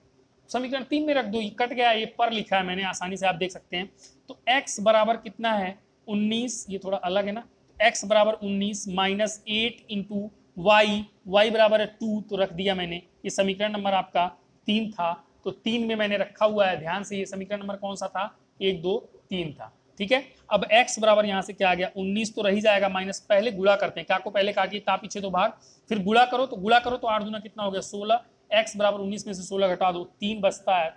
समीकरण 3 में रख दो, ये कट गया, ये पर लिखा है मैंने, आसानी से आप देख सकते हैं। तो x बराबर कितना है 19, ये थोड़ा अलग है ना, x बराबर 19 माइनस 8 इंटू वाई, वाई बराबर है 2, तो रख दिया मैंने। ये समीकरण नंबर आपका 3 था, तो 3 में मैंने रखा हुआ है, ध्यान से। ये समीकरण नंबर कौन सा था, 1 2 3 था, ठीक है। अब x बराबर यहाँ से क्या आ गया 19 तो रही जाएगा, माइनस पहले गुणा करते हैं, क्या को पहले काटिए, ता पीछे तो भाग, फिर गुणा करो, तो गुणा करो तो 8 दूना कितना हो गया 16, x बराबर 19 में से 16 घटा दो, 3 बचता है,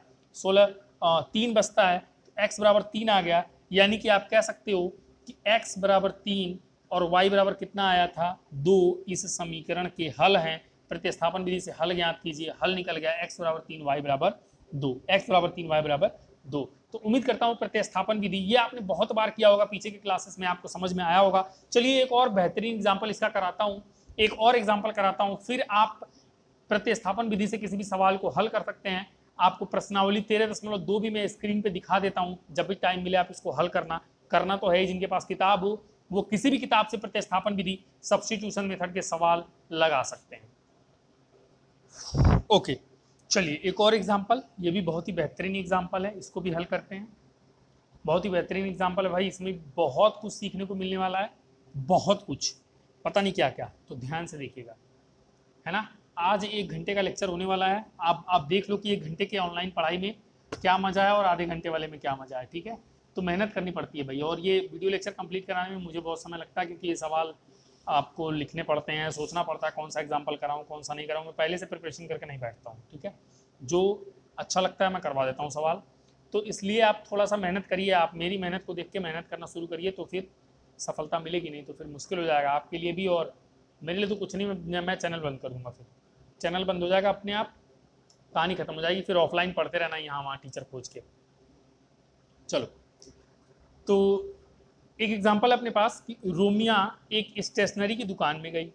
3 बचता है, तो x बराबर 3 आ गया। यानी कि आप कह सकते हो कि x बराबर 3 और y बराबर कितना आया था 2, इस समीकरण के हल हैं। प्रतिस्थापन विधि से हल ज्ञात कीजिए, हल निकल गया x बराबर 3 y बराबर 2, x बराबर 3 y बराबर 2। तो उम्मीद करता हूं प्रतिस्थापन विधि ये आपने बहुत बार किया होगा, पीछे के क्लासेस में आपको समझ में आया होगा। चलिए एक और बेहतरीन एग्जाम्पल इसका कराता हूं, एक और एग्जाम्पल कराता हूं, फिर आप प्रतिस्थापन विधि से किसी भी सवाल को हल कर सकते हैं। आपको प्रश्नावली 13.2 भी मैं स्क्रीन पे दिखा देता हूं, जब भी टाइम मिले आप इसको हल करना तो है। जिनके पास किताब हो वो किसी भी किताब से प्रतिस्थापन विधि, सब्स्टिट्यूशन मेथड के सवाल लगा सकते हैं। ओके, चलिए एक और एग्जाम्पल, ये भी बहुत ही बेहतरीन एग्जाम्पल है, इसको भी हल करते हैं। बहुत ही बेहतरीन एग्जाम्पल है भाई, इसमें बहुत कुछ सीखने को मिलने वाला है, बहुत कुछ, पता नहीं क्या क्या, तो ध्यान से देखिएगा, है ना। आज 1 घंटे का लेक्चर होने वाला है, आप देख लो कि 1 घंटे के ऑनलाइन पढ़ाई में क्या मजा है और आधे घंटे वाले में क्या मजा है, ठीक है। तो मेहनत करनी पड़ती है भाई, और ये वीडियो लेक्चर कंप्लीट कराने में मुझे बहुत समय लगता है, क्योंकि ये सवाल आपको लिखने पड़ते हैं, सोचना पड़ता है कौन सा एग्जाम्पल कराऊँ कौन सा नहीं कराऊँ। मैं पहले से प्रिपरेशन करके नहीं बैठता हूँ, ठीक है। जो अच्छा लगता है मैं करवा देता हूँ सवाल, तो इसलिए आप थोड़ा सा मेहनत करिए, आप मेरी मेहनत को देख के मेहनत करना शुरू करिए, तो फिर सफलता मिलेगी, नहीं तो फिर मुश्किल हो जाएगा आपके लिए भी और मेरे लिए तो कुछ नहीं। मैं चैनल बंद कर दूँगा, फिर चैनल बंद हो जाएगा अपने आप, कहानी खत्म हो जाएगी, फिर ऑफलाइन पढ़ते रहना यहाँ वहाँ टीचर खोज के। चलो, तो एक एग्जाम्पल अपने पास कि रोमिया एक स्टेशनरी की दुकान में गई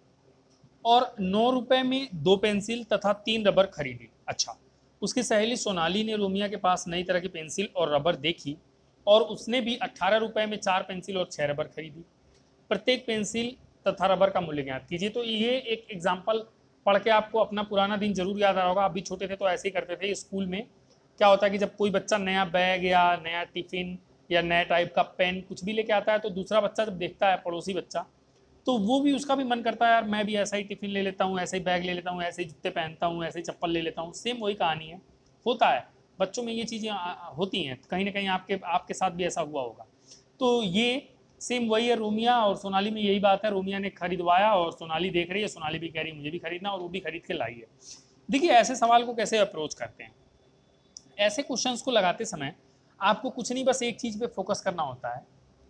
और 9 रुपए में 2 पेंसिल तथा 3 रबर खरीदी। अच्छा, उसकी सहेली सोनाली ने रोमिया के पास नई तरह की पेंसिल और रबर देखी और उसने भी 18 रुपए में 4 पेंसिल और 6 रबर खरीदी। प्रत्येक पेंसिल तथा रबर का मूल्य ज्ञात कीजिए। तो ये एक एग्जाम्पल पढ़ के आपको अपना पुराना दिन जरूर याद आ रहा होगा। आप भी छोटे थे तो ऐसे ही करते थे। स्कूल में क्या होता है कि जब कोई बच्चा नया बैग या नया टिफिन या नया टाइप का पेन कुछ भी लेके आता है, तो दूसरा बच्चा जब देखता है, पड़ोसी बच्चा, तो वो भी, उसका भी मन करता है यार मैं भी ऐसा ही टिफिन ले लेता हूँ, ऐसे ही बैग ले लेता हूँ, ऐसे ही जूते पहनता हूँ, ऐसे ही चप्पल ले लेता हूँ। सेम वही कहानी है, होता है बच्चों में, ये चीज़ें होती हैं, कहीं ना कहीं आपके साथ भी ऐसा हुआ होगा। तो ये सेम वही है, रोमिया और सोनाली में यही बात है। रोमिया ने खरीदवाया और सोनाली देख रही है, सोनाली भी कह रही है मुझे भी खरीदना, और वो भी खरीद के लाई है। देखिए ऐसे सवाल को कैसे अप्रोच करते हैं। ऐसे क्वेश्चंस को लगाते समय आपको कुछ नहीं, बस एक चीज़ पे फोकस करना होता है,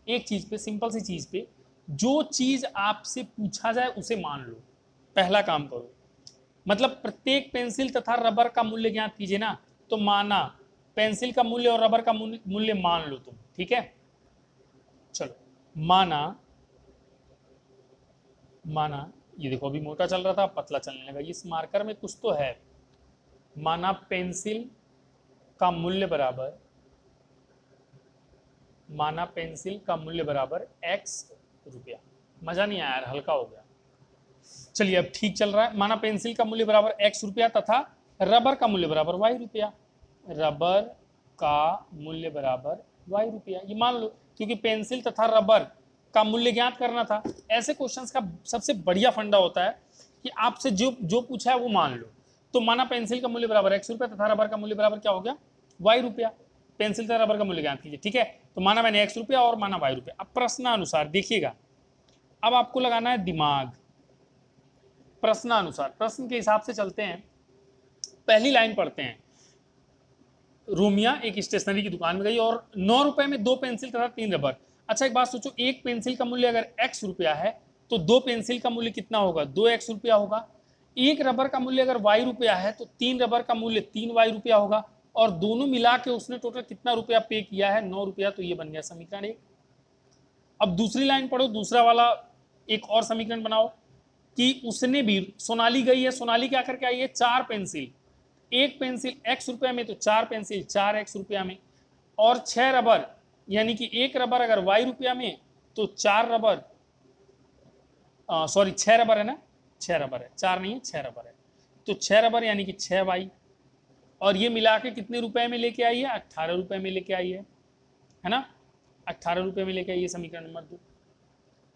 एक चीज़ पे, सिंपल सी चीज़ पे। जो चीज़ आपसे पूछा जाए उसे मान लो, पहला काम करो। मतलब प्रत्येक पेंसिल तथा रबर का मूल्य ज्ञात कीजिए ना, तो माना पेंसिल का मूल्य और रबर का मूल्य मान लो तुम, ठीक है। चलो, माना ये देखो, अभी मोटा चल रहा था, पतला चलने लगा, इस मार्कर में कुछ तो है। माना पेंसिल का मूल्य बराबर, माना पेंसिल का मूल्य बराबर x रुपया। मजा नहीं आया यार, हल्का हो गया। चलिए अब ठीक चल रहा है। माना पेंसिल का मूल्य बराबर x रुपया तथा रबर का मूल्य बराबर y रुपया। रबर का मूल्य बराबर y रुपया, ये मान लो, क्योंकि पेंसिल तथा रबर का मूल्य ज्ञात करना था। ऐसे क्वेश्चंस का सबसे बढ़िया फंडा होता है कि आपसे जो पूछा है वो मान लो। तो माना पेंसिल का मूल्य बराबर x रुपया तथा रबर का मूल्य बराबर क्या हो गया, y रुपया। पेंसिल तथा रबर का मूल्य ज्ञात कीजिए, ठीक है। तो माना मैंने x रुपया और माना y रुपया। अब प्रश्नानुसार देखिएगा, अब आपको लगाना है दिमाग। प्रश्नानुसार, प्रश्न के हिसाब से चलते हैं। पहली लाइन पढ़ते हैं। रोमिया एक स्टेशनरी की दुकान में गई और 9 रुपए में 2 पेंसिल तथा 3 रबर। अच्छा एक बात सोचो, एक पेंसिल का मूल्य अगर x रुपया है तो 2 पेंसिल का मूल्य कितना होगा, 2x रुपया होगा। एक रबर का मूल्य अगर y रुपया है तो 3 रबर का मूल्य 3y रुपया होगा, और दोनों मिला के उसने टोटल कितना रुपया पे किया है, 9 रुपया। तो ये बन गया समीकरण 1। अब दूसरी लाइन पढ़ो, दूसरा वाला एक और समीकरण बनाओ कि उसने भी, सोनाली गई है, सोनाली क्या करके आई है, 4 पेंसिल, एक पेंसिल x रुपया में तो 4 पेंसिल 4x रुपया में, और 6 रबर यानी कि एक रबर अगर y रुपया में तो 4 रबर, सॉरी 6 रबर है ना, 6 रबर है, 4 नहीं है 6 रबर है, तो 6 रबर यानी कि 6y, और ये मिला के कितने रुपए में लेके आई है, 18 रुपए में लेके आई है ना, 18 रुपए में लेके आई है, समीकरण नंबर 2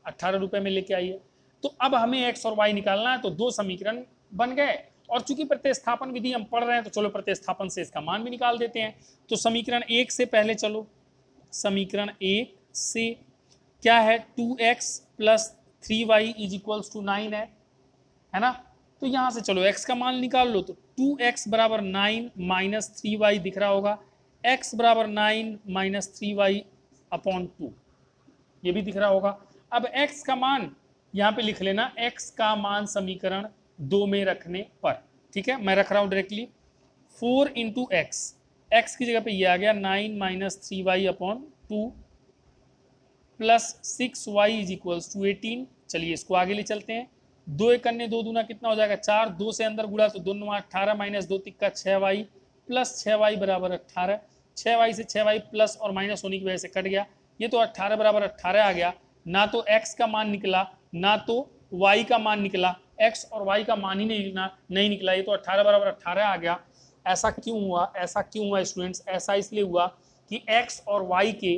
18 रुपए में लेके आई है। तो अब हमें x और y निकालना है, तो दो समीकरण बन गए, और चूंकि प्रतिस्थापन विधि हम पढ़ रहे हैं तो चलो प्रतिस्थापन से इसका मान भी निकाल देते हैं। तो समीकरण 1 से पहले चलो, समीकरण 1 से क्या है, 2x plus 3y is equals to 9 है ना। तो यहां से चलो x का मान निकाल लो, तो 2x बराबर 9 माइनस 3y दिख रहा होगा, x बराबर 9 माइनस 3y अपॉन 2, ये भी दिख रहा होगा। अब x का मान यहाँ पे लिख लेना, x का मान समीकरण 2 में रखने पर, ठीक है, मैं रख रहा हूँ डायरेक्टली 4 इंटू एक्स की जगह पे ये आ गया 9 minus 3y upon 2 plus 6y is equals to 18। चलिए इसको आगे ले चलते हैं, 2 एक अन्य 2 दूना कितना हो जाएगा 4, 2 से अंदर गुणा तो 2 9 18 माइनस 2 तिक्का 6y प्लस 6y बराबर 18, 6y से 6y प्लस और माइनस होने की वजह से कट गया, ये तो 18 बराबर 18 आ गया। ना तो x का मान निकला ना तो y का मान निकला, x और y का मान ही नहीं निकला, ये तो 18 बराबर 18 आ गया। ऐसा क्यों हुआ, ऐसा क्यों हुआ स्टूडेंट्स, ऐसा इसलिए हुआ कि x और y के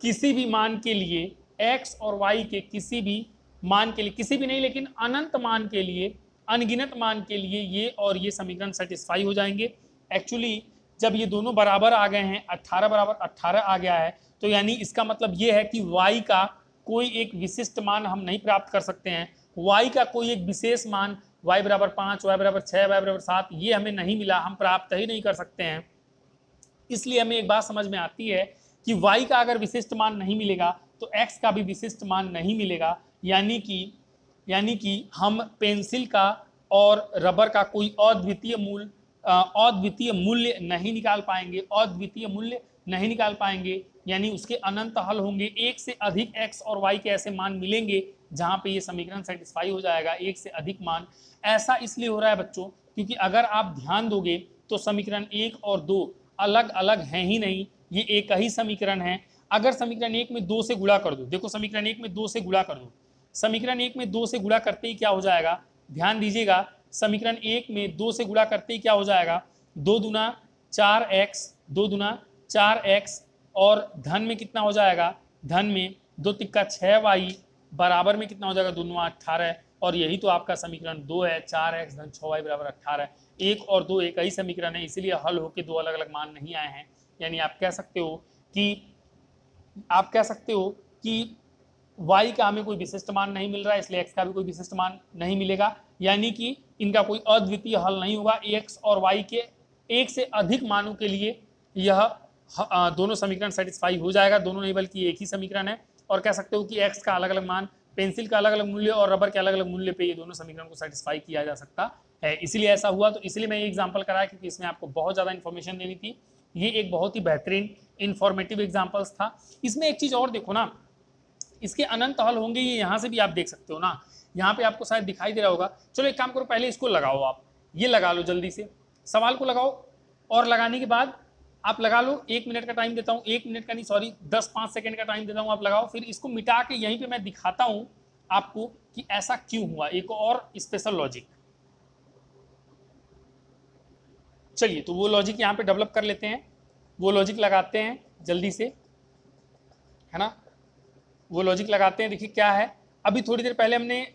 किसी भी मान के लिए, x और y के किसी भी मान के लिए, किसी भी नहीं लेकिन अनंत मान के लिए, अनगिनत मान के लिए ये और ये समीकरण सेटिस्फाई हो जाएंगे। एक्चुअली जब ये दोनों बराबर आ गए हैं, 18 बराबर 18 आ गया है, तो यानी इसका मतलब ये है कि y का कोई एक विशिष्ट मान हम नहीं प्राप्त कर सकते हैं, y का कोई एक विशेष मान y बराबर 5, y बराबर 6, y बराबर 7 ये हमें नहीं मिला, हम प्राप्त ही नहीं कर सकते हैं। इसलिए हमें एक बात समझ में आती है कि y का अगर विशिष्ट मान नहीं मिलेगा तो x का भी विशिष्ट मान नहीं मिलेगा, यानी कि हम पेंसिल का और रबर का कोई अद्वितीय मूल्य नहीं निकाल पाएंगे, अद्वितीय मूल्य नहीं निकाल पाएंगे, यानी उसके अनंत हल होंगे। एक से अधिक x और y के ऐसे मान मिलेंगे जहां पे ये समीकरण सेटिस्फाई हो जाएगा, एक से अधिक मान। ऐसा इसलिए हो रहा है बच्चों क्योंकि अगर आप ध्यान दोगे तो समीकरण 1 और 2 अलग अलग हैं ही नहीं, ये एक ही समीकरण है। अगर समीकरण 1 में 2 से गुणा कर दो, देखो समीकरण 1 में 2 से गुणा कर दो, समीकरण 1 में 2 से गुणा करते ही क्या हो जाएगा, ध्यान दीजिएगा, समीकरण 1 में 2 से गुणा करते ही क्या हो जाएगा, 2 दूना 4x, 2 दूना 4x और धन में कितना हो जाएगा, धन में 2 तिक्का 6y बराबर में कितना हो जाएगा, 2 9 18, और यही तो आपका समीकरण 2 है, 4x धन 6y बराबर 18। 1 और 2 एक ही समीकरण है, इसीलिए हल होकर दो अलग अलग मान नहीं आए हैं। यानी आप कह सकते हो कि y का हमें कोई विशिष्ट मान नहीं मिल रहा है, इसलिए x का भी कोई विशिष्ट मान नहीं मिलेगा, यानी कि इनका कोई अद्वितीय हल नहीं होगा। x और y के एक से अधिक मानों के लिए यह दोनों समीकरण सेटिस्फाई हो जाएगा, दोनों नहीं बल्कि एक ही समीकरण है। और कह सकते हो कि x का अलग अलग मान, पेंसिल का अलग अलग मूल्य और रबर के अलग अलग मूल्य पे ये दोनों समीकरण को सेटिस्फाई किया जा सकता है। इसीलिए ऐसा हुआ, तो इसलिए मैं ये एग्जाम्पल कराया क्योंकि इसमें आपको बहुत ज़्यादा इन्फॉर्मेशन देनी थी। ये एक बहुत ही बेहतरीन इन्फॉर्मेटिव एग्जाम्पल्स था। इसमें एक चीज़ और देखो ना, इसके अनंत हल होंगे, ये यहाँ से भी आप देख सकते हो ना, यहाँ पे आपको शायद दिखाई दे रहा होगा। चलो एक काम करो, पहले इसको लगाओ, आप ये लगा लो जल्दी से, सवाल को लगाओ, और लगाने के बाद आप लगा लो, 1 मिनट का टाइम देता हूँ, 1 मिनट का नहीं सॉरी 10-5 सेकंड का टाइम देता हूँ, आप लगाओ, फिर इसको मिटा के यहीं पे मैं दिखाता हूँ आपको कि ऐसा क्यों हुआ, एक और स्पेशल लॉजिक। चलिए तो वो लॉजिक यहाँ पे डेवलप कर लेते हैं, वो लॉजिक लगाते हैं जल्दी से, है ना, वो लॉजिक लगाते हैं। देखिए क्या है, अभी थोड़ी देर पहले हमने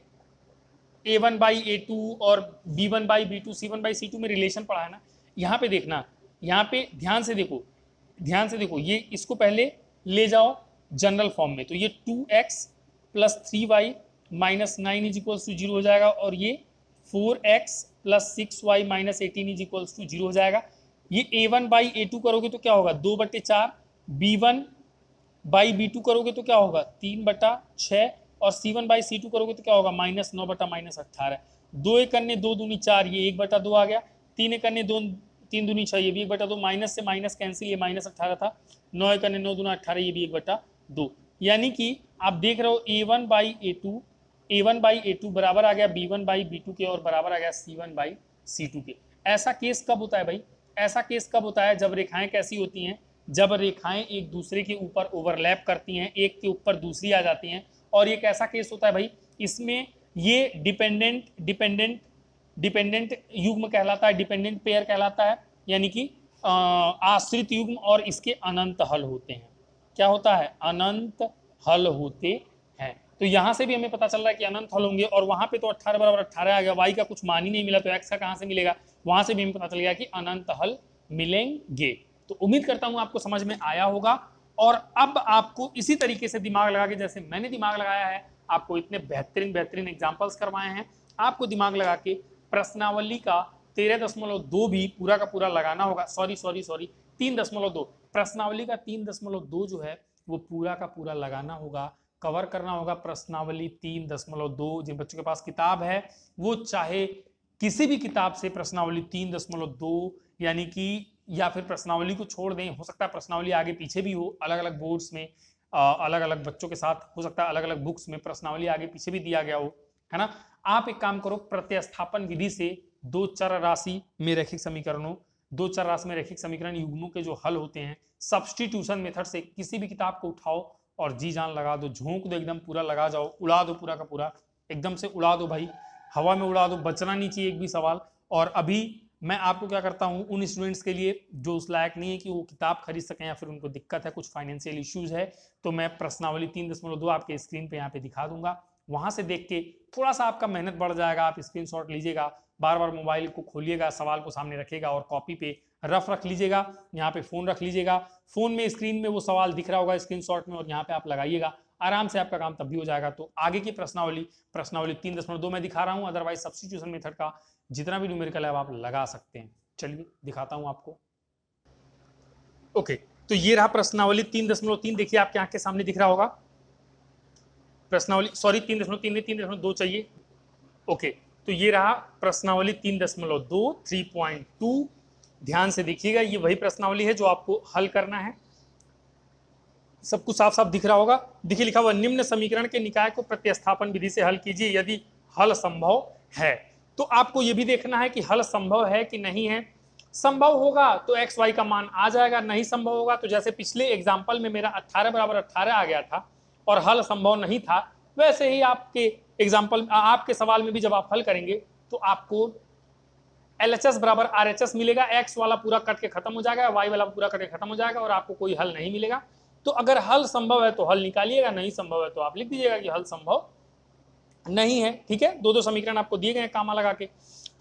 a1/a2 और b1/b2 c1/c2 में रिलेशन पढ़ा है ना। यहाँ पे देखना, यहाँ पे ध्यान से देखो, ये इसको पहले ले जाओ जनरल फॉर्म में, तो ये 2x plus 3y minus 9 is equals to 0 हो जाएगा, और ये 4x plus 6y minus 18 is equals to 0 हो जाएगा। ये a1/a2 करोगे तो क्या होगा, 2/4, b1/b2 करोगे तो क्या होगा, 3/6, और c1/c2 करोगे तो क्या होगा, -9/-18। 2 एक अन्य 2 दूनी 4, ये 1/2 आ गया, 3 एक अन्य 3 दूनी 6, ये भी 1/2, माइनस से माइनस कैंसिल, ये -18 था, 9 एक अन्य 9 दूना 18, ये भी 1/2। यानी कि आप देख रहे हो a1/a2 बराबर आ गया b1/b2 के, और बराबर आ गया c1/c2 के। ऐसा केस कब होता है भाई, ऐसा केस कब होता है, जब रेखाएं कैसी होती हैं, जब रेखाएं एक दूसरे के ऊपर ओवरलैप करती हैं, एक के ऊपर दूसरी आ जाती हैं, और ये कैसा केस होता है भाई, इसमें ये डिपेंडेंट युग्म कहलाता है, डिपेंडेंट पेयर कहलाता है, यानी कि आश्रित युग्म, और इसके अनंत हल होते हैं। क्या होता है? अनंत हल होते हैं। तो यहां से भी हमें पता चल रहा है कि अनंत हल होंगे, और वहां पे तो 18 बराबर 18 आ गया, y का कुछ मान ही नहीं मिला, तो x का कहां से मिलेगा? वहां से भी हमें पता चल गया कि अनंत हल मिलेंगे। तो उम्मीद करता हूं आपको समझ में आया होगा, और अब आपको इसी तरीके से दिमाग लगा के, जैसे मैंने दिमाग लगाया है, आपको इतने बेहतरीन एग्जाम्पल्स करवाए हैं, आपको दिमाग लगा के प्रश्नावली का 13.2 भी पूरा का पूरा लगाना होगा। सॉरी 3.2, प्रश्नावली का 3.2 जो है वो पूरा का पूरा लगाना होगा, कवर करना होगा। प्रश्नावली 3.2, जिन बच्चों के पास किताब है वो चाहे किसी भी किताब से प्रश्नावली 3.2 यानी कि, या फिर प्रश्नावली को छोड़ दें, हो सकता है प्रश्नावली आगे पीछे भी हो, अलग अलग बोर्ड्स में अलग अलग बच्चों के साथ हो सकता है, अलग अलग बुक्स में प्रश्नावली आगे पीछे भी दिया गया हो, है ना। आप एक काम करो, प्रतिस्थापन विधि से दो चर राशि में रैखिक समीकरणों, दो चर राशि में रैखिक समीकरण युग्मों के जो हल होते हैं, सब्स्टिट्यूशन मेथड से किसी भी किताब को उठाओ और जी जान लगा दो, झोंक दो, एकदम पूरा लगा जाओ, उड़ा दो पूरा का पूरा, एकदम से उड़ा दो भाई, हवा में उड़ा दो, बचना नहीं चाहिए एक भी सवाल। और अभी मैं आपको क्या करता हूं, उन स्टूडेंट्स के लिए जो उस लायक नहीं है कि वो किताब खरीद सकें, या फिर उनको दिक्कत है, कुछ फाइनेंशियल इश्यूज है, तो मैं प्रश्नावली 3.2 आपके स्क्रीन पे यहाँ पे दिखा दूंगा, वहां से देख के थोड़ा सा आपका मेहनत बढ़ जाएगा। आप स्क्रीनशॉट लीजिएगा, बार बार मोबाइल को खोलिएगा, सवाल को सामने रखिएगा और कॉपी पे रफ रख लीजिएगा, यहाँ पे फोन रख लीजिएगा, फोन में स्क्रीन में वो सवाल दिख रहा होगा स्क्रीनशॉट में, और यहाँ पे आप लगाइएगा, आराम से आपका काम तब भी हो जाएगा। तो आगे की प्रश्नावली 3.2 में दिखा रहा हूँ, अदरवाइज सब्स्टिट्यूशन मेथड का जितना भी न्यूमेरिकल है आप लगा सकते हैं। चलिए दिखाता हूं आपको। ओके, तो ये रहा प्रश्नावली 3.3, देखिए आपके आंख के सामने दिख रहा होगा प्रश्नावली, सॉरी 3.2 चाहिए। ओके, तो ये रहा प्रश्नावली 3.2 3.2, ध्यान से देखिएगा, ये वही प्रश्नावली है जो आपको हल करना है। सब कुछ साफ साफ दिख रहा होगा, देखिए लिखा हुआ, निम्न समीकरण के निकाय को प्रतिस्थापन विधि से हल कीजिए यदि हल संभव है। तो आपको यह भी देखना है कि हल संभव है कि नहीं है। संभव होगा तो एक्स वाई का मान आ जाएगा, नहीं संभव होगा तो जैसे पिछले एग्जाम्पल में मेरा 18 बराबर 18 आ गया था और हल संभव नहीं था, वैसे ही आपके एग्जाम्पल, आपके सवाल में भी जब आप हल करेंगे तो आपको LHS बराबर RHS मिलेगा, एक्स वाला पूरा कट के खत्म हो जाएगा, वाई वाला पूरा कट के खत्म हो जाएगा, और आपको कोई हल नहीं मिलेगा। तो अगर हल संभव है तो हल निकालिएगा, नहीं संभव है तो आप लिख दीजिएगा कि हल संभव नहीं है। ठीक है, दो समीकरण आपको दिए गए हैं कामा लगा के।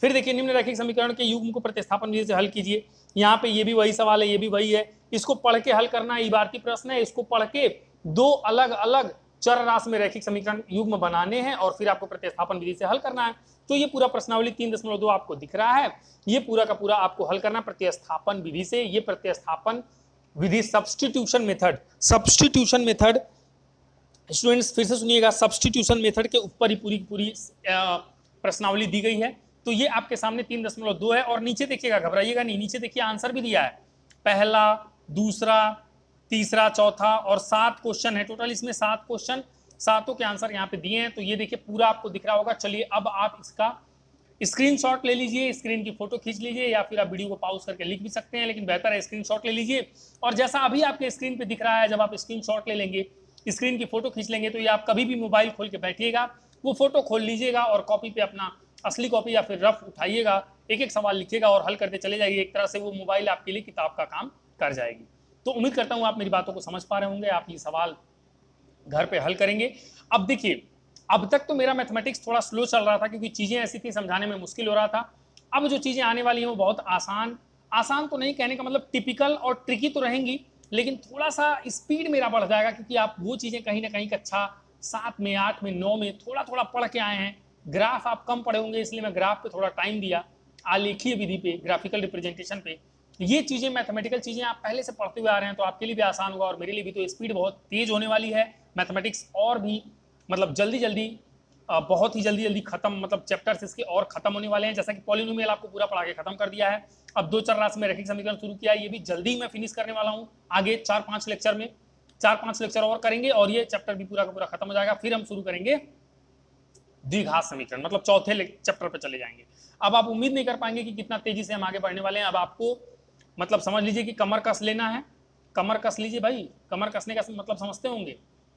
फिर देखिए, निम्न रैखिक समीकरण के युग्म को प्रतिस्थापन विधि से हल कीजिए। यहाँ पे ये भी वही सवाल है, ये भी वही है, इसको पढ़ के हल करना इबारती प्रश्न है, इसको पढ़ के दो अलग अलग चर राशि में रैखिक समीकरण युग्म बनाने हैं और फिर आपको प्रतिस्थापन विधि से हल करना है। तो ये पूरा प्रश्नावली 3.2 आपको दिख रहा है, ये पूरा का पूरा आपको हल करना प्रतिस्थापन विधि से। ये प्रतिस्थापन विधि सब्स्टिट्यूशन मेथड स्टूडेंट्स फिर से सुनिएगा, सब्स्टिट्यूशन मेथड के ऊपर ही पूरी प्रश्नावली दी गई है। तो ये आपके सामने 3.2 है, और नीचे देखिएगा, घबराइएगा नहीं, नीचे देखिए आंसर भी दिया है, पहला, दूसरा, तीसरा, चौथा, और 7 क्वेश्चन है टोटल, इसमें 7 क्वेश्चन, 7 के आंसर यहाँ पे दिए हैं। तो ये देखिए पूरा आपको दिख रहा होगा। चलिए अब आप इसका स्क्रीनशॉट ले लीजिए, स्क्रीन की फोटो खींच लीजिए, या फिर आप वीडियो को पॉज करके लिख भी सकते हैं, लेकिन बेहतर है स्क्रीनशॉट ले लीजिए। और जैसा अभी आपके स्क्रीन पे दिख रहा है, जब आप स्क्रीनशॉट ले लेंगे, स्क्रीन की फोटो खींच लेंगे, तो ये आप कभी भी मोबाइल खोल के बैठिएगा, वो फोटो खोल लीजिएगा और कॉपी पे अपना असली कॉपी या फिर रफ उठाइएगा, एक एक सवाल लिखिएगा और हल करते चले जाइए। एक तरह से वो मोबाइल आपके लिए किताब का काम कर जाएगी। तो उम्मीद करता हूँ आप मेरी बातों को समझ पा रहे होंगे, आप ये सवाल घर पे हल करेंगे। अब देखिए, अब तक तो मेरा मैथमेटिक्स थोड़ा स्लो चल रहा था क्योंकि चीजें ऐसी थी, समझाने में मुश्किल हो रहा था। अब जो चीजें आने वाली हैं वो बहुत आसान तो नहीं, कहने का मतलब टिपिकल और ट्रिकी तो रहेंगी, लेकिन थोड़ा सा स्पीड मेरा बढ़ जाएगा, क्योंकि आप वो चीजें कहीं ना कहीं कक्षा 7 में, 8 में, 9 में थोड़ा थोड़ा पढ़ के आए हैं। ग्राफ आप कम पढ़े होंगे, इसलिए मैं ग्राफ पे थोड़ा टाइम दिया, आलेखीय विधि पे, ग्राफिकल रिप्रेजेंटेशन पे। ये चीजें, मैथमेटिकल चीजें आप पहले से पढ़ते हुए आ रहे हैं, तो आपके लिए भी आसान होगा और मेरे लिए भी। तो स्पीड बहुत तेज होने वाली है मैथमेटिक्स, और भी मतलब बहुत ही जल्दी खत्म, मतलब चैप्टर्स इसके और खत्म होने वाले हैं। जैसा कि पॉलिनोमियल आपको पूरा पढ़ा के खत्म कर दिया है, अब 2 चर राशि में रैखिक समीकरण शुरू किया है, ये भी जल्दी मैं फिनिश करने वाला हूँ। आगे 4-5 लेक्चर में 4-5 लेक्चर और करेंगे और ये चैप्टर भी पूरा का पूरा खत्म हो जाएगा। फिर हम शुरू करेंगे द्विघात समीकरण, मतलब चौथे चैप्टर पर चले जाएंगे। अब आप उम्मीद नहीं कर पाएंगे कि कितना तेजी से हम आगे बढ़ने वाले हैं। अब आपको मतलब समझ लीजिए कि कमर कस लेना है, कमर कस लीजिए भाई। कमर कसने का मतलब समझते होंगे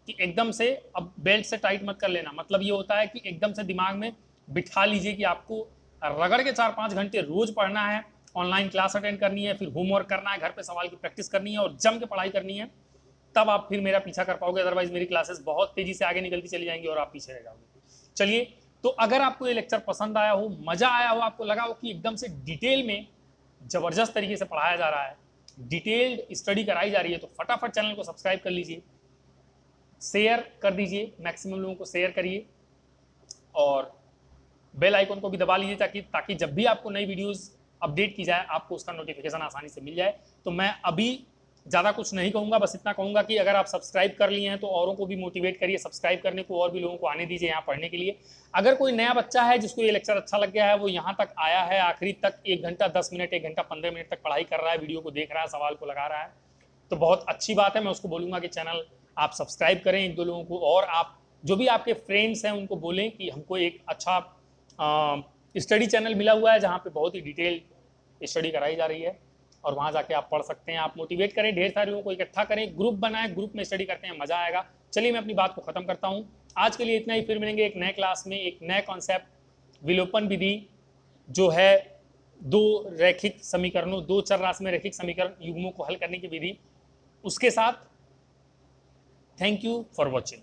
कि एकदम से अब बेल्ट से टाइट मत कर लेना, मतलब ये होता है कि एकदम से दिमाग में बिठा लीजिए कि आपको रगड़ के 4-5 घंटे रोज पढ़ना है, ऑनलाइन क्लास अटेंड करनी है, फिर होमवर्क करना है, घर पे सवाल की प्रैक्टिस करनी है और जम के पढ़ाई करनी है, तब आप फिर मेरा पीछा कर पाओगे। अदरवाइज मेरी क्लासेस बहुत तेजी से आगे निकलती चली जाएंगी और आप पीछे रह जाओगे। चलिए, तो अगर आपको ये लेक्चर पसंद आया हो, मजा आया हो, आपको लगा हो कि एकदम से डिटेल में जबरदस्त तरीके से पढ़ाया जा रहा है, डिटेल्ड स्टडी कराई जा रही है, तो फटाफट चैनल को सब्सक्राइब कर लीजिए, शेयर कर दीजिए, मैक्सिमम लोगों को शेयर करिए और बेल आइकन को भी दबा लीजिए ताकि जब भी आपको नई वीडियोस अपडेट की जाए आपको उसका नोटिफिकेशन आसानी से मिल जाए। तो मैं अभी ज़्यादा कुछ नहीं कहूँगा, बस इतना कहूँगा कि अगर आप सब्सक्राइब कर लिए हैं तो औरों को भी मोटिवेट करिए सब्सक्राइब करने को, और भी लोगों को आने दीजिए यहाँ पढ़ने के लिए। अगर कोई नया बच्चा है जिसको ये लेक्चर अच्छा लग गया है, वो यहाँ तक आया है आखिरी तक, 1 घंटा 10 मिनट 1 घंटा 15 मिनट तक पढ़ाई कर रहा है, वीडियो को देख रहा है, सवाल को लगा रहा है, तो बहुत अच्छी बात है। मैं उसको बोलूँगा कि चैनल आप सब्सक्राइब करें 1-2 लोगों को, और आप जो भी आपके फ्रेंड्स हैं उनको बोलें कि हमको एक अच्छा स्टडी चैनल मिला हुआ है जहाँ पे बहुत ही डिटेल स्टडी कराई जा रही है, और वहाँ जाके आप पढ़ सकते हैं। आप मोटिवेट करें, ढेर सारे लोगों को इकट्ठा करें, ग्रुप बनाएं, ग्रुप में स्टडी करते हैं, मजा आएगा। चलिए मैं अपनी बात को खत्म करता हूँ, आज के लिए इतना ही। फिर मिलेंगे एक नए क्लास में, एक नए कॉन्सेप्ट विलोपन विधि, जो है 2 रैखिक समीकरणों, 2 चर राशि में रैखिक समीकरण युग्मों को हल करने की विधि, उसके साथ। Thank you for watching.